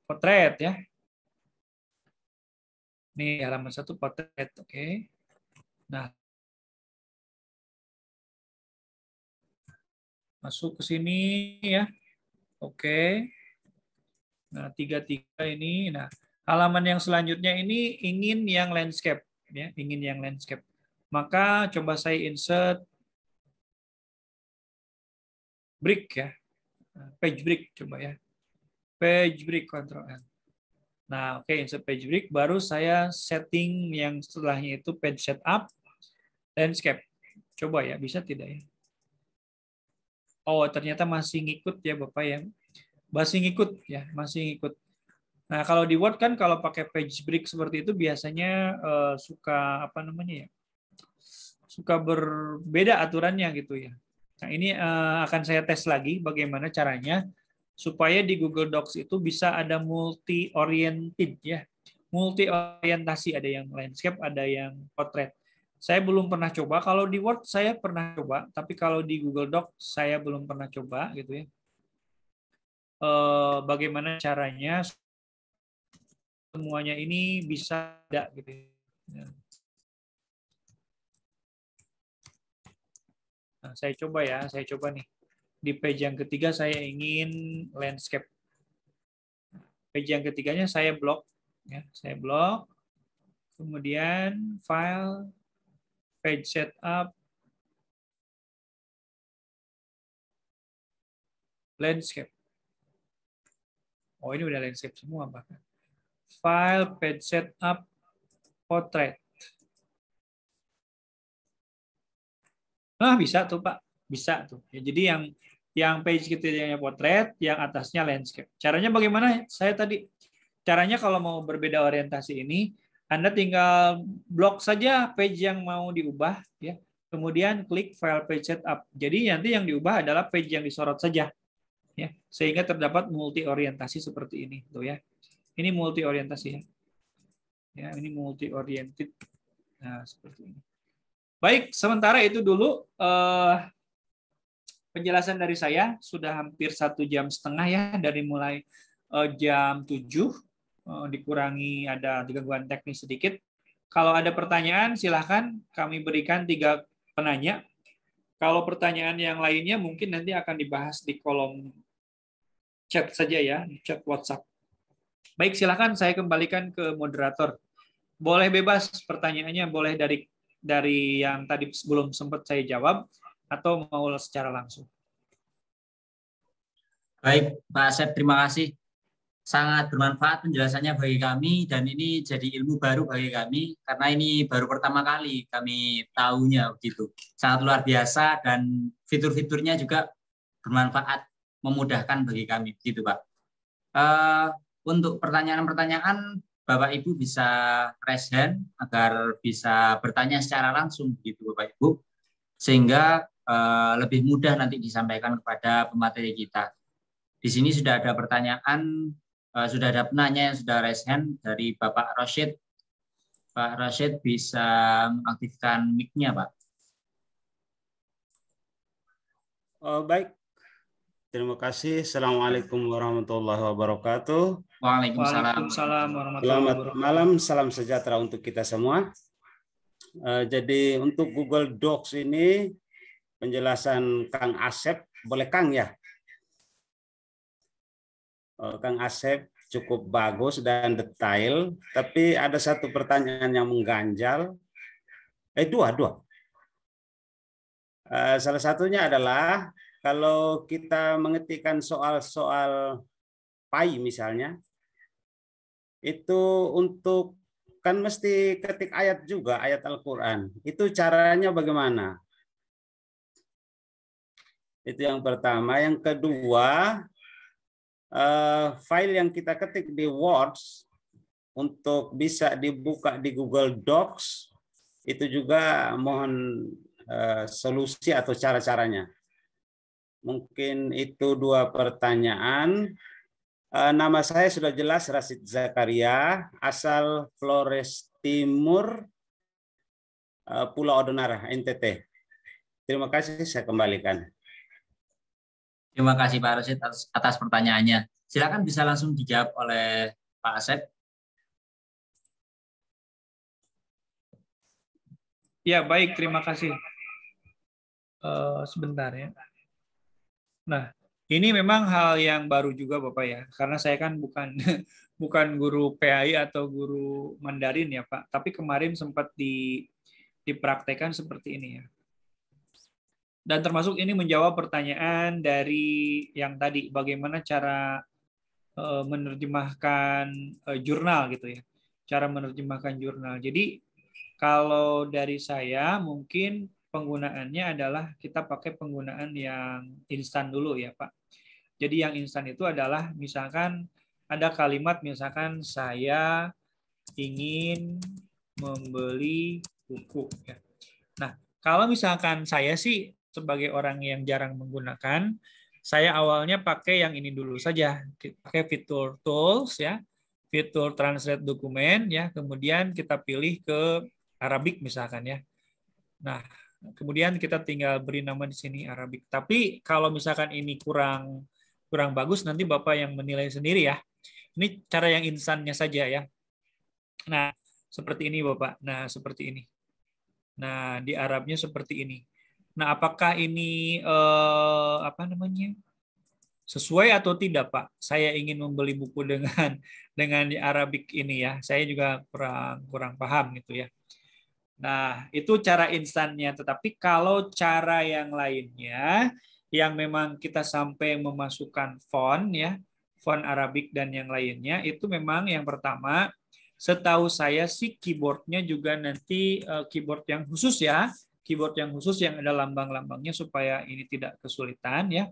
potret ya. Nih halaman 1 potret, oke. Nah, masuk ke sini ya. Oke. Nah, 3 ini. Nah, halaman yang selanjutnya ini ingin yang landscape ya, ingin yang landscape. Maka coba saya insert break ya. Page break coba ya. Page break Ctrl N. Nah, oke, insert page break, baru saya setting yang setelahnya itu page setup landscape. Coba ya, bisa tidak ya? Oh, ternyata masih ngikut ya Bapak ya. Masih ngikut ya, masih ngikut. Nah, kalau di Word kan kalau pakai page break seperti itu biasanya suka apa namanya ya? Suka berbeda aturannya gitu ya. Nah, ini akan saya tes lagi bagaimana caranya supaya di Google Docs itu bisa ada multi-oriented ya. Multi-orientasi, ada yang landscape, ada yang portrait. Saya belum pernah coba. Kalau di Word saya pernah coba, tapi kalau di Google Docs saya belum pernah coba gitu ya. Bagaimana caranya semuanya ini bisa ada gitu ya. Nah, saya coba nih. Di page yang ketiga saya ingin landscape. Page yang ketiganya saya blok, ya, saya blok. Kemudian file, page setup, landscape. Oh, ini udah landscape semua bahkan. File, page setup, portrait. Nah, bisa tuh Pak, bisa tuh. Ya, jadi yang page ketiganya portrait, yang atasnya landscape. Caranya bagaimana? Saya tadi caranya kalau mau berbeda orientasi ini, Anda tinggal blok saja page yang mau diubah, ya. Kemudian klik file page setup. Jadi nanti yang diubah adalah page yang disorot saja, ya. Sehingga terdapat multi orientasi seperti ini, tuh ya. Ini multi orientasi ya. Ya, ini multi oriented. Nah, seperti ini. Baik, sementara itu dulu penjelasan dari saya. Sudah hampir 1,5 jam ya, dari mulai jam 7 dikurangi ada gangguan teknis sedikit. Kalau ada pertanyaan silahkan kami berikan 3 penanya. Kalau pertanyaan yang lainnya mungkin nanti akan dibahas di kolom chat saja ya, chat WhatsApp. Baik, silahkan saya kembalikan ke moderator. Boleh bebas pertanyaannya, boleh dari yang tadi belum sempat saya jawab, atau mau secara langsung. Baik, Pak Asep, terima kasih. Sangat bermanfaat penjelasannya bagi kami, dan ini jadi ilmu baru bagi kami, karena ini baru pertama kali kami tahunya begitu. Sangat luar biasa, dan fitur-fiturnya juga bermanfaat, memudahkan bagi kami, begitu Pak. Untuk pertanyaan-pertanyaan, Bapak Ibu bisa raise hand agar bisa bertanya secara langsung, begitu Bapak Ibu, sehingga lebih mudah nanti disampaikan kepada pemateri kita. Di sini sudah ada pertanyaan, sudah ada penanya yang sudah raise hand dari Bapak Rashid. Pak Rashid bisa mengaktifkan mic-nya, Pak. Baik, terima kasih. Assalamualaikum warahmatullahi wabarakatuh. Waalaikumsalam. Selamat malam, salam sejahtera untuk kita semua. Jadi untuk Google Docs ini penjelasan Kang Asep, boleh Kang ya? Kang Asep cukup bagus dan detail, tapi ada satu pertanyaan yang mengganjal. Dua. Salah satunya adalah kalau kita mengetikkan soal-soal PAI misalnya, itu untuk kan mesti ketik ayat juga, ayat Al-Quran. Itu caranya bagaimana? Itu yang pertama. Yang kedua, file yang kita ketik di Word untuk bisa dibuka di Google Docs, itu juga mohon solusi atau cara-caranya. Mungkin itu 2 pertanyaan. Nama saya sudah jelas, Rasid Zakaria, asal Flores Timur, Pulau Odonara, NTT. Terima kasih, saya kembalikan. Terima kasih Pak Rosid atas pertanyaannya. Silakan bisa langsung dijawab oleh Pak Asep. Ya, baik, terima kasih. Sebentar ya. Nah, ini memang hal yang baru juga Bapak ya, karena saya kan bukan bukan guru PAI atau guru Mandarin ya Pak, tapi kemarin sempat dipraktekkan seperti ini ya. Dan termasuk ini menjawab pertanyaan dari yang tadi, bagaimana cara menerjemahkan jurnal gitu ya, cara menerjemahkan jurnal. Jadi kalau dari saya mungkin penggunaannya adalah kita pakai penggunaan yang instan dulu ya Pak. Jadi yang instan itu adalah misalkan ada kalimat misalkan saya ingin membeli buku ya. Nah, kalau misalkan saya sih sebagai orang yang jarang menggunakan, saya awalnya pakai yang ini dulu saja, pakai fitur tools ya, fitur translate dokumen ya, kemudian kita pilih ke Arabic misalkan ya. Nah, kemudian kita tinggal beri nama di sini Arabic. Tapi kalau misalkan ini kurang bagus, nanti Bapak yang menilai sendiri ya. Ini cara yang instannya saja ya. Nah, seperti ini Bapak. Nah, seperti ini. Nah, di Arabnya seperti ini. Nah, apakah ini apa namanya? Sesuai atau tidak, Pak? Saya ingin membeli buku dengan di Arabik ini ya. Saya juga kurang paham gitu ya. Nah, itu cara instannya. Tetapi kalau cara yang lainnya, yang memang kita sampai memasukkan font ya, font Arabik dan yang lainnya, itu memang yang pertama, setahu saya sih keyboardnya juga nanti keyboard yang khusus ya, keyboard yang khusus yang ada lambang-lambangnya supaya ini tidak kesulitan ya.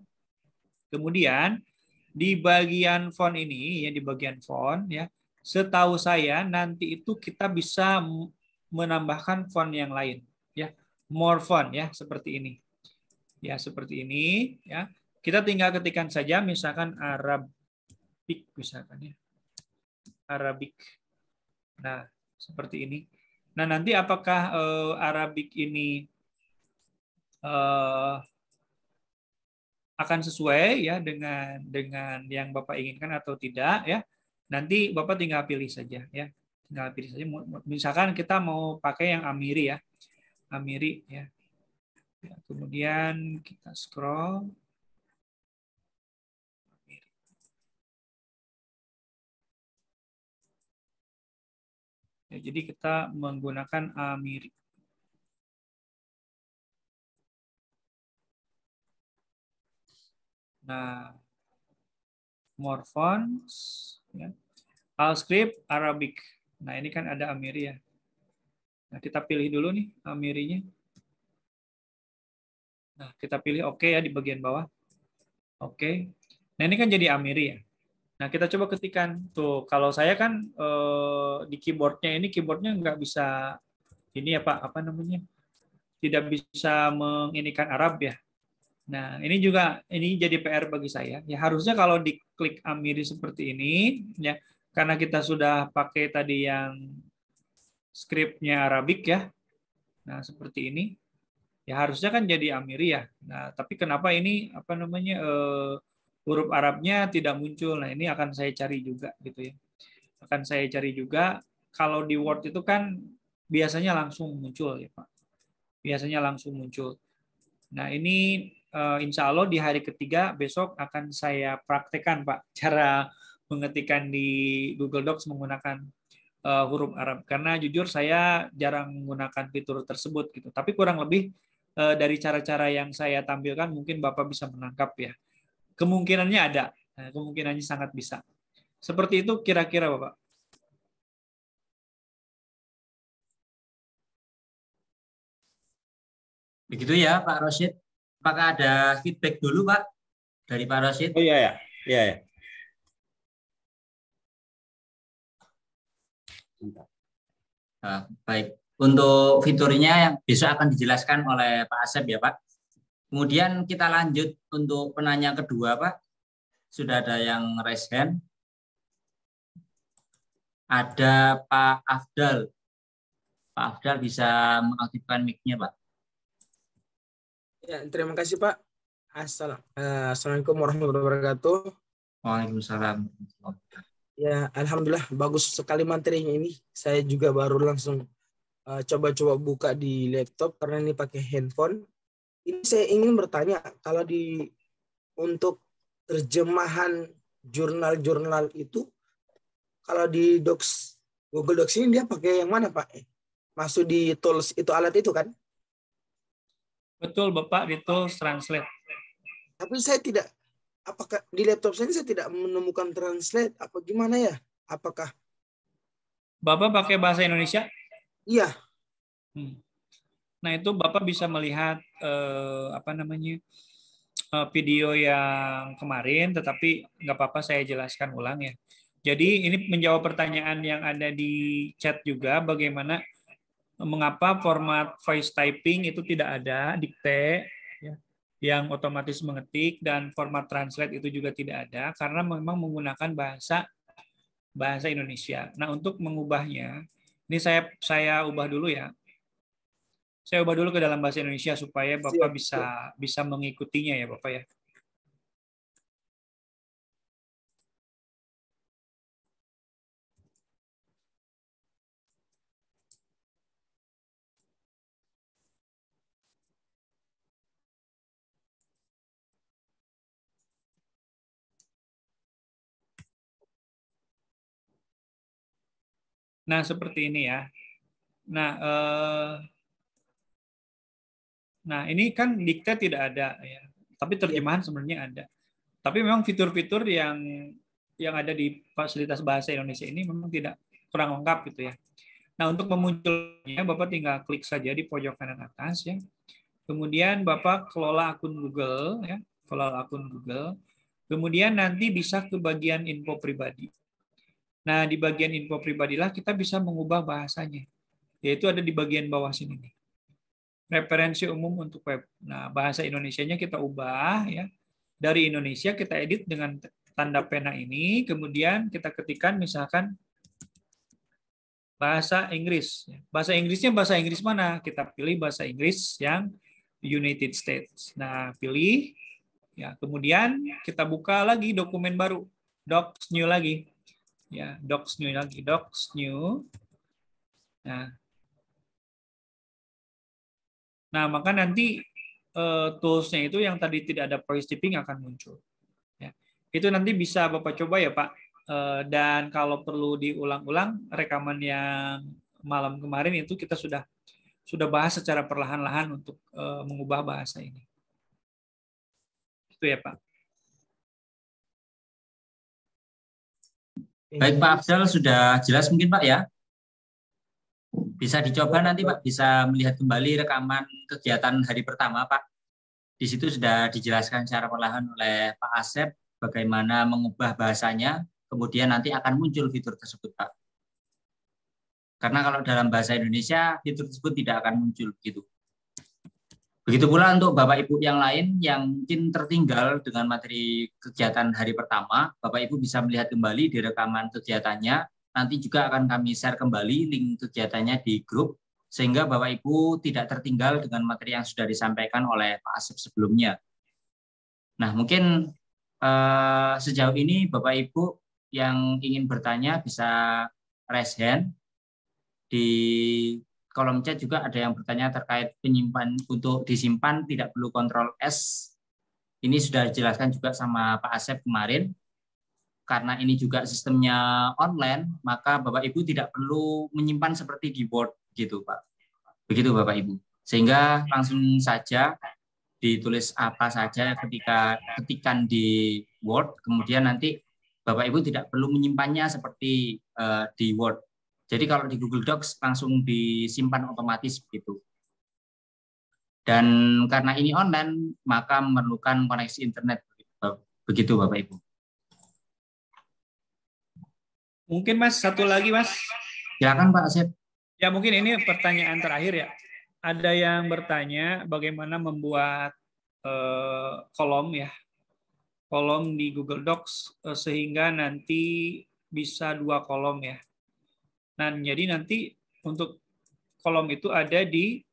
Kemudian di bagian font ini ya, di bagian font ya, setahu saya nanti itu kita bisa menambahkan font yang lain ya, more font ya, seperti ini ya, seperti ini ya. Kita tinggal ketikkan saja misalkan Arabic misalkan ya, Arabic. Nah, seperti ini. Nah, nanti apakah Arabic ini akan sesuai ya dengan yang Bapak inginkan atau tidak ya. Nanti Bapak tinggal pilih saja ya. Tinggal pilih saja. Misalkan kita mau pakai yang Amiri ya. Amiri ya. Kemudian kita scroll. Ya, jadi kita menggunakan Amiri. Nah, more fonts, ya. Alscript Arabic. Nah, ini kan ada Amiri ya. Nah, kita pilih dulu nih Amirinya. Nah, kita pilih OK ya di bagian bawah. Oke. Nah, ini kan jadi Amiri ya. Nah, kita coba ketikkan. Tuh, kalau saya kan di keyboardnya nggak bisa ini ya Pak, apa namanya? Tidak bisa menginikan Arab ya. Nah, ini juga ini jadi PR bagi saya. Ya harusnya kalau diklik Amiri seperti ini ya, karena kita sudah pakai tadi yang skripnya Arabik ya. Nah, seperti ini. Ya harusnya kan jadi Amiri ya. Nah, tapi kenapa ini apa namanya huruf Arabnya tidak muncul? Nah, ini akan saya cari juga gitu ya. Akan saya cari juga. Kalau di Word itu kan biasanya langsung muncul ya Pak. Biasanya langsung muncul. Nah, ini insya Allah di hari ketiga besok akan saya praktekkan Pak cara mengetikkan di Google Docs menggunakan huruf Arab, karena jujur saya jarang menggunakan fitur tersebut gitu. Tapi kurang lebih dari cara-cara yang saya tampilkan mungkin Bapak bisa menangkap ya. Kemungkinannya ada, kemungkinannya sangat bisa. Seperti itu kira-kira Bapak. Begitu ya Pak Rosid. Apakah ada feedback dulu Pak dari Pak Rosid? Oh iya ya. Iya ya. Mantap. Baik, untuk fiturnya yang besok akan dijelaskan oleh Pak Asep ya Pak. Kemudian kita lanjut untuk penanya kedua Pak. Sudah ada yang raise hand. Ada Pak Afdal. Pak Afdal bisa mengaktifkan mic-nya Pak. Ya, terima kasih Pak. Assalamualaikum warahmatullahi wabarakatuh. Waalaikumsalam. Ya, alhamdulillah bagus sekali materinya ini. Saya juga baru langsung coba-coba buka di laptop karena ini pakai handphone. Ini saya ingin bertanya, kalau untuk terjemahan jurnal-jurnal itu, kalau di Google Docs ini dia pakai yang mana Pak? Masuk di tools itu, alat itu kan? Betul Bapak, di tools translate. Tapi saya tidak, apakah di laptop saya tidak menemukan translate? Apa gimana ya? Apakah Bapak pakai bahasa Indonesia? iya? Nah itu Bapak bisa melihat video yang kemarin, tetapi nggak apa-apa saya jelaskan ulang ya. Jadi ini menjawab pertanyaan yang ada di chat juga, bagaimana mengapa format voice typing itu tidak ada, dikte ya, yang otomatis mengetik, dan format translate itu juga tidak ada karena memang menggunakan bahasa Indonesia. Nah, untuk mengubahnya, ini saya ubah dulu ya. Saya ubah dulu ke dalam bahasa Indonesia supaya Bapak bisa mengikutinya ya, Bapak ya. Nah, seperti ini ya. Nah, ini kan dikte tidak ada ya, tapi terjemahan sebenarnya ada. Tapi memang fitur-fitur yang ada di fasilitas bahasa Indonesia ini memang kurang lengkap gitu ya. Nah, untuk memunculkannya Bapak tinggal klik saja di pojok kanan atas ya. Kemudian Bapak kelola akun Google ya, kelola akun Google. Kemudian nanti bisa ke bagian info pribadi. Nah, di bagian info pribadilah kita bisa mengubah bahasanya. Yaitu ada di bagian bawah sini nih. Referensi umum untuk web. Nah, bahasa Indonesianya kita ubah ya. Dari Indonesia kita edit dengan tanda pena ini, kemudian kita ketikkan misalkan bahasa Inggris. Bahasa Inggrisnya bahasa Inggris mana? Kita pilih bahasa Inggris yang United States. Nah, pilih ya, kemudian kita buka lagi dokumen baru, docs new lagi. Ya, docs new lagi, docs new. Nah, maka nanti tools-nya itu yang tadi tidak ada voice typing akan muncul. Ya. Itu nanti bisa Bapak coba ya Pak. Dan kalau perlu diulang-ulang rekaman yang malam kemarin itu kita sudah bahas secara perlahan-lahan untuk mengubah bahasa ini. Itu ya Pak. Baik Pak Afdal, sudah jelas mungkin Pak ya? Bisa dicoba nanti Pak, bisa melihat kembali rekaman kegiatan hari pertama Pak. Di situ sudah dijelaskan secara perlahan oleh Pak Asep bagaimana mengubah bahasanya, kemudian nanti akan muncul fitur tersebut Pak. Karena kalau dalam bahasa Indonesia fitur tersebut tidak akan muncul begitu. Begitu pula untuk Bapak Ibu yang lain yang mungkin tertinggal dengan materi kegiatan hari pertama, Bapak Ibu bisa melihat kembali di rekaman kegiatannya. Nanti juga akan kami share kembali link kegiatannya di grup, sehingga Bapak Ibu tidak tertinggal dengan materi yang sudah disampaikan oleh Pak Asep sebelumnya. Nah, mungkin sejauh ini Bapak Ibu yang ingin bertanya bisa raise hand. Di kolom chat juga ada yang bertanya terkait penyimpan, untuk disimpan tidak perlu Ctrl S. Ini sudah dijelaskan juga sama Pak Asep kemarin. Karena ini juga sistemnya online, maka Bapak Ibu tidak perlu menyimpan seperti di Word gitu Pak. Begitu Bapak Ibu. Sehingga langsung saja ditulis apa saja ketika ketikan di Word, kemudian nanti Bapak Ibu tidak perlu menyimpannya seperti di Word. Jadi kalau di Google Docs langsung disimpan otomatis begitu. Dan karena ini online, maka memerlukan koneksi internet. Begitu Bapak Ibu. Mungkin Mas, satu lagi Mas. Silakan Pak Asep. Ya mungkin ini pertanyaan terakhir ya. Ada yang bertanya bagaimana membuat kolom ya, kolom di Google Docs sehingga nanti bisa 2 kolom ya. Nah, jadi nanti untuk kolom itu ada di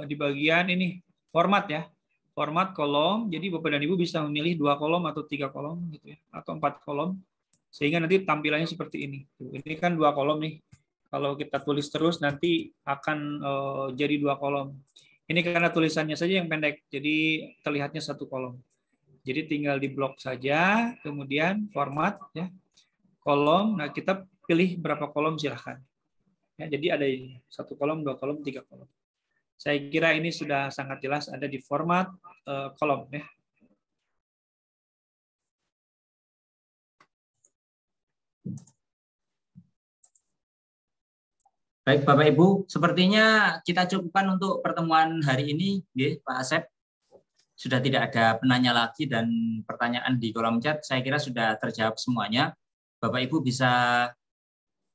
di bagian ini format ya, format kolom. Jadi Bapak dan Ibu bisa memilih 2 kolom atau 3 kolom gitu ya, atau 4 kolom sehingga nanti tampilannya seperti ini. Ini kan 2 kolom nih. Kalau kita tulis terus nanti akan jadi 2 kolom. Ini karena tulisannya saja yang pendek, jadi terlihatnya 1 kolom. Jadi tinggal di blok saja, kemudian format ya, kolom. Nah kita pilih berapa kolom silahkan. Ya, jadi ada 1 kolom, 2 kolom, 3 kolom. Saya kira ini sudah sangat jelas ada di format kolom ya. Baik Bapak Ibu, sepertinya kita cukupkan untuk pertemuan hari ini, Pak Asep. Sudah tidak ada penanya lagi dan pertanyaan di kolom chat, saya kira sudah terjawab semuanya. Bapak Ibu bisa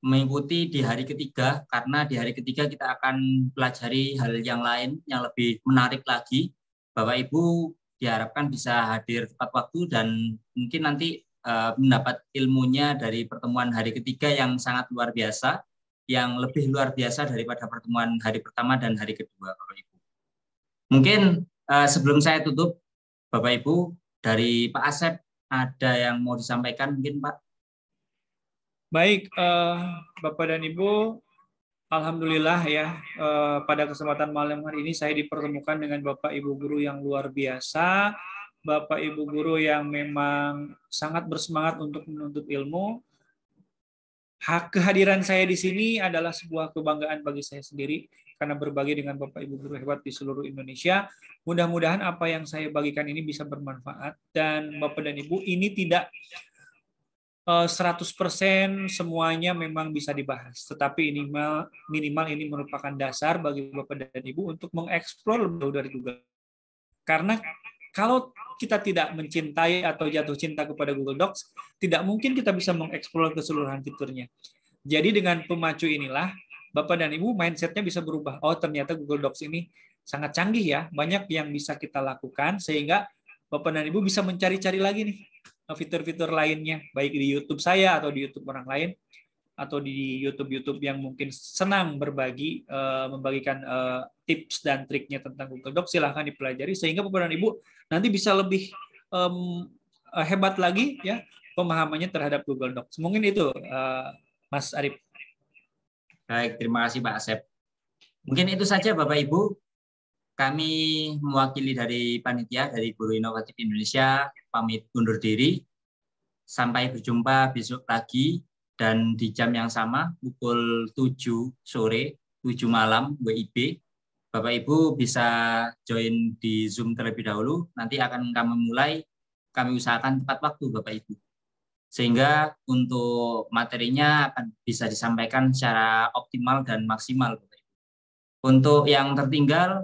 mengikuti di hari ketiga, karena di hari ketiga kita akan pelajari hal yang lain yang lebih menarik lagi. Bapak Ibu diharapkan bisa hadir tepat waktu dan mungkin nanti mendapat ilmunya dari pertemuan hari ketiga yang sangat luar biasa, yang lebih luar biasa daripada pertemuan hari pertama dan hari kedua, Bapak Ibu. Mungkin sebelum saya tutup, Bapak Ibu, dari Pak Asep ada yang mau disampaikan mungkin Pak? Baik, Bapak dan Ibu, alhamdulillah ya, pada kesempatan malam hari ini saya dipertemukan dengan Bapak Ibu guru yang luar biasa, Bapak Ibu guru yang memang sangat bersemangat untuk menuntut ilmu. Kehadiran saya di sini adalah sebuah kebanggaan bagi saya sendiri karena berbagi dengan Bapak Ibu guru hebat di seluruh Indonesia. Mudah-mudahan apa yang saya bagikan ini bisa bermanfaat dan Bapak dan Ibu ini tidak 100% semuanya memang bisa dibahas, tetapi minimal ini merupakan dasar bagi Bapak dan Ibu untuk mengeksplor lebih dari Google. Karena kalau kita tidak mencintai atau jatuh cinta kepada Google Docs, tidak mungkin kita bisa mengeksplor keseluruhan fiturnya. Jadi dengan pemacu inilah, Bapak dan Ibu mindset-nya bisa berubah. Oh, ternyata Google Docs ini sangat canggih ya, banyak yang bisa kita lakukan, sehingga Bapak dan Ibu bisa mencari-cari lagi nih fitur-fitur lainnya, baik di YouTube saya atau di YouTube orang lain, atau di YouTube yang mungkin senang berbagi, membagikan tips dan triknya tentang Google Docs, silahkan dipelajari sehingga Bapak dan Ibu nanti bisa lebih hebat lagi ya pemahamannya terhadap Google Docs. Mungkin itu Mas Arif. Baik, terima kasih Pak Asep. Mungkin itu saja Bapak Ibu. Kami mewakili dari panitia dari Guru Inovatif Indonesia pamit undur diri. Sampai berjumpa besok lagi dan di jam yang sama pukul 7 sore, 7 malam WIB. Bapak Ibu bisa join di Zoom terlebih dahulu. Nanti akan kami usahakan tepat waktu Bapak Ibu. Sehingga untuk materinya akan bisa disampaikan secara optimal dan maksimal Bapak Ibu. Untuk yang tertinggal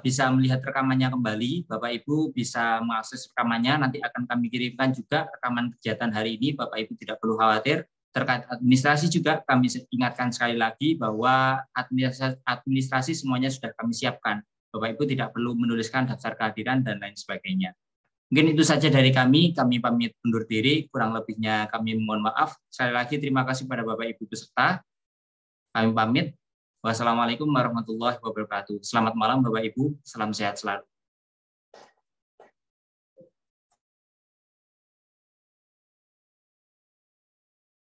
bisa melihat rekamannya kembali, Bapak Ibu bisa mengakses rekamannya, nanti akan kami kirimkan juga rekaman kegiatan hari ini, Bapak Ibu tidak perlu khawatir. Terkait administrasi juga kami ingatkan sekali lagi bahwa administrasi semuanya sudah kami siapkan. Bapak Ibu tidak perlu menuliskan daftar kehadiran dan lain sebagainya. Mungkin itu saja dari kami pamit undur diri, kurang lebihnya kami mohon maaf. Sekali lagi terima kasih pada Bapak Ibu peserta, kami pamit. Wassalamualaikum warahmatullahi wabarakatuh. Selamat malam Bapak Ibu, salam sehat selalu.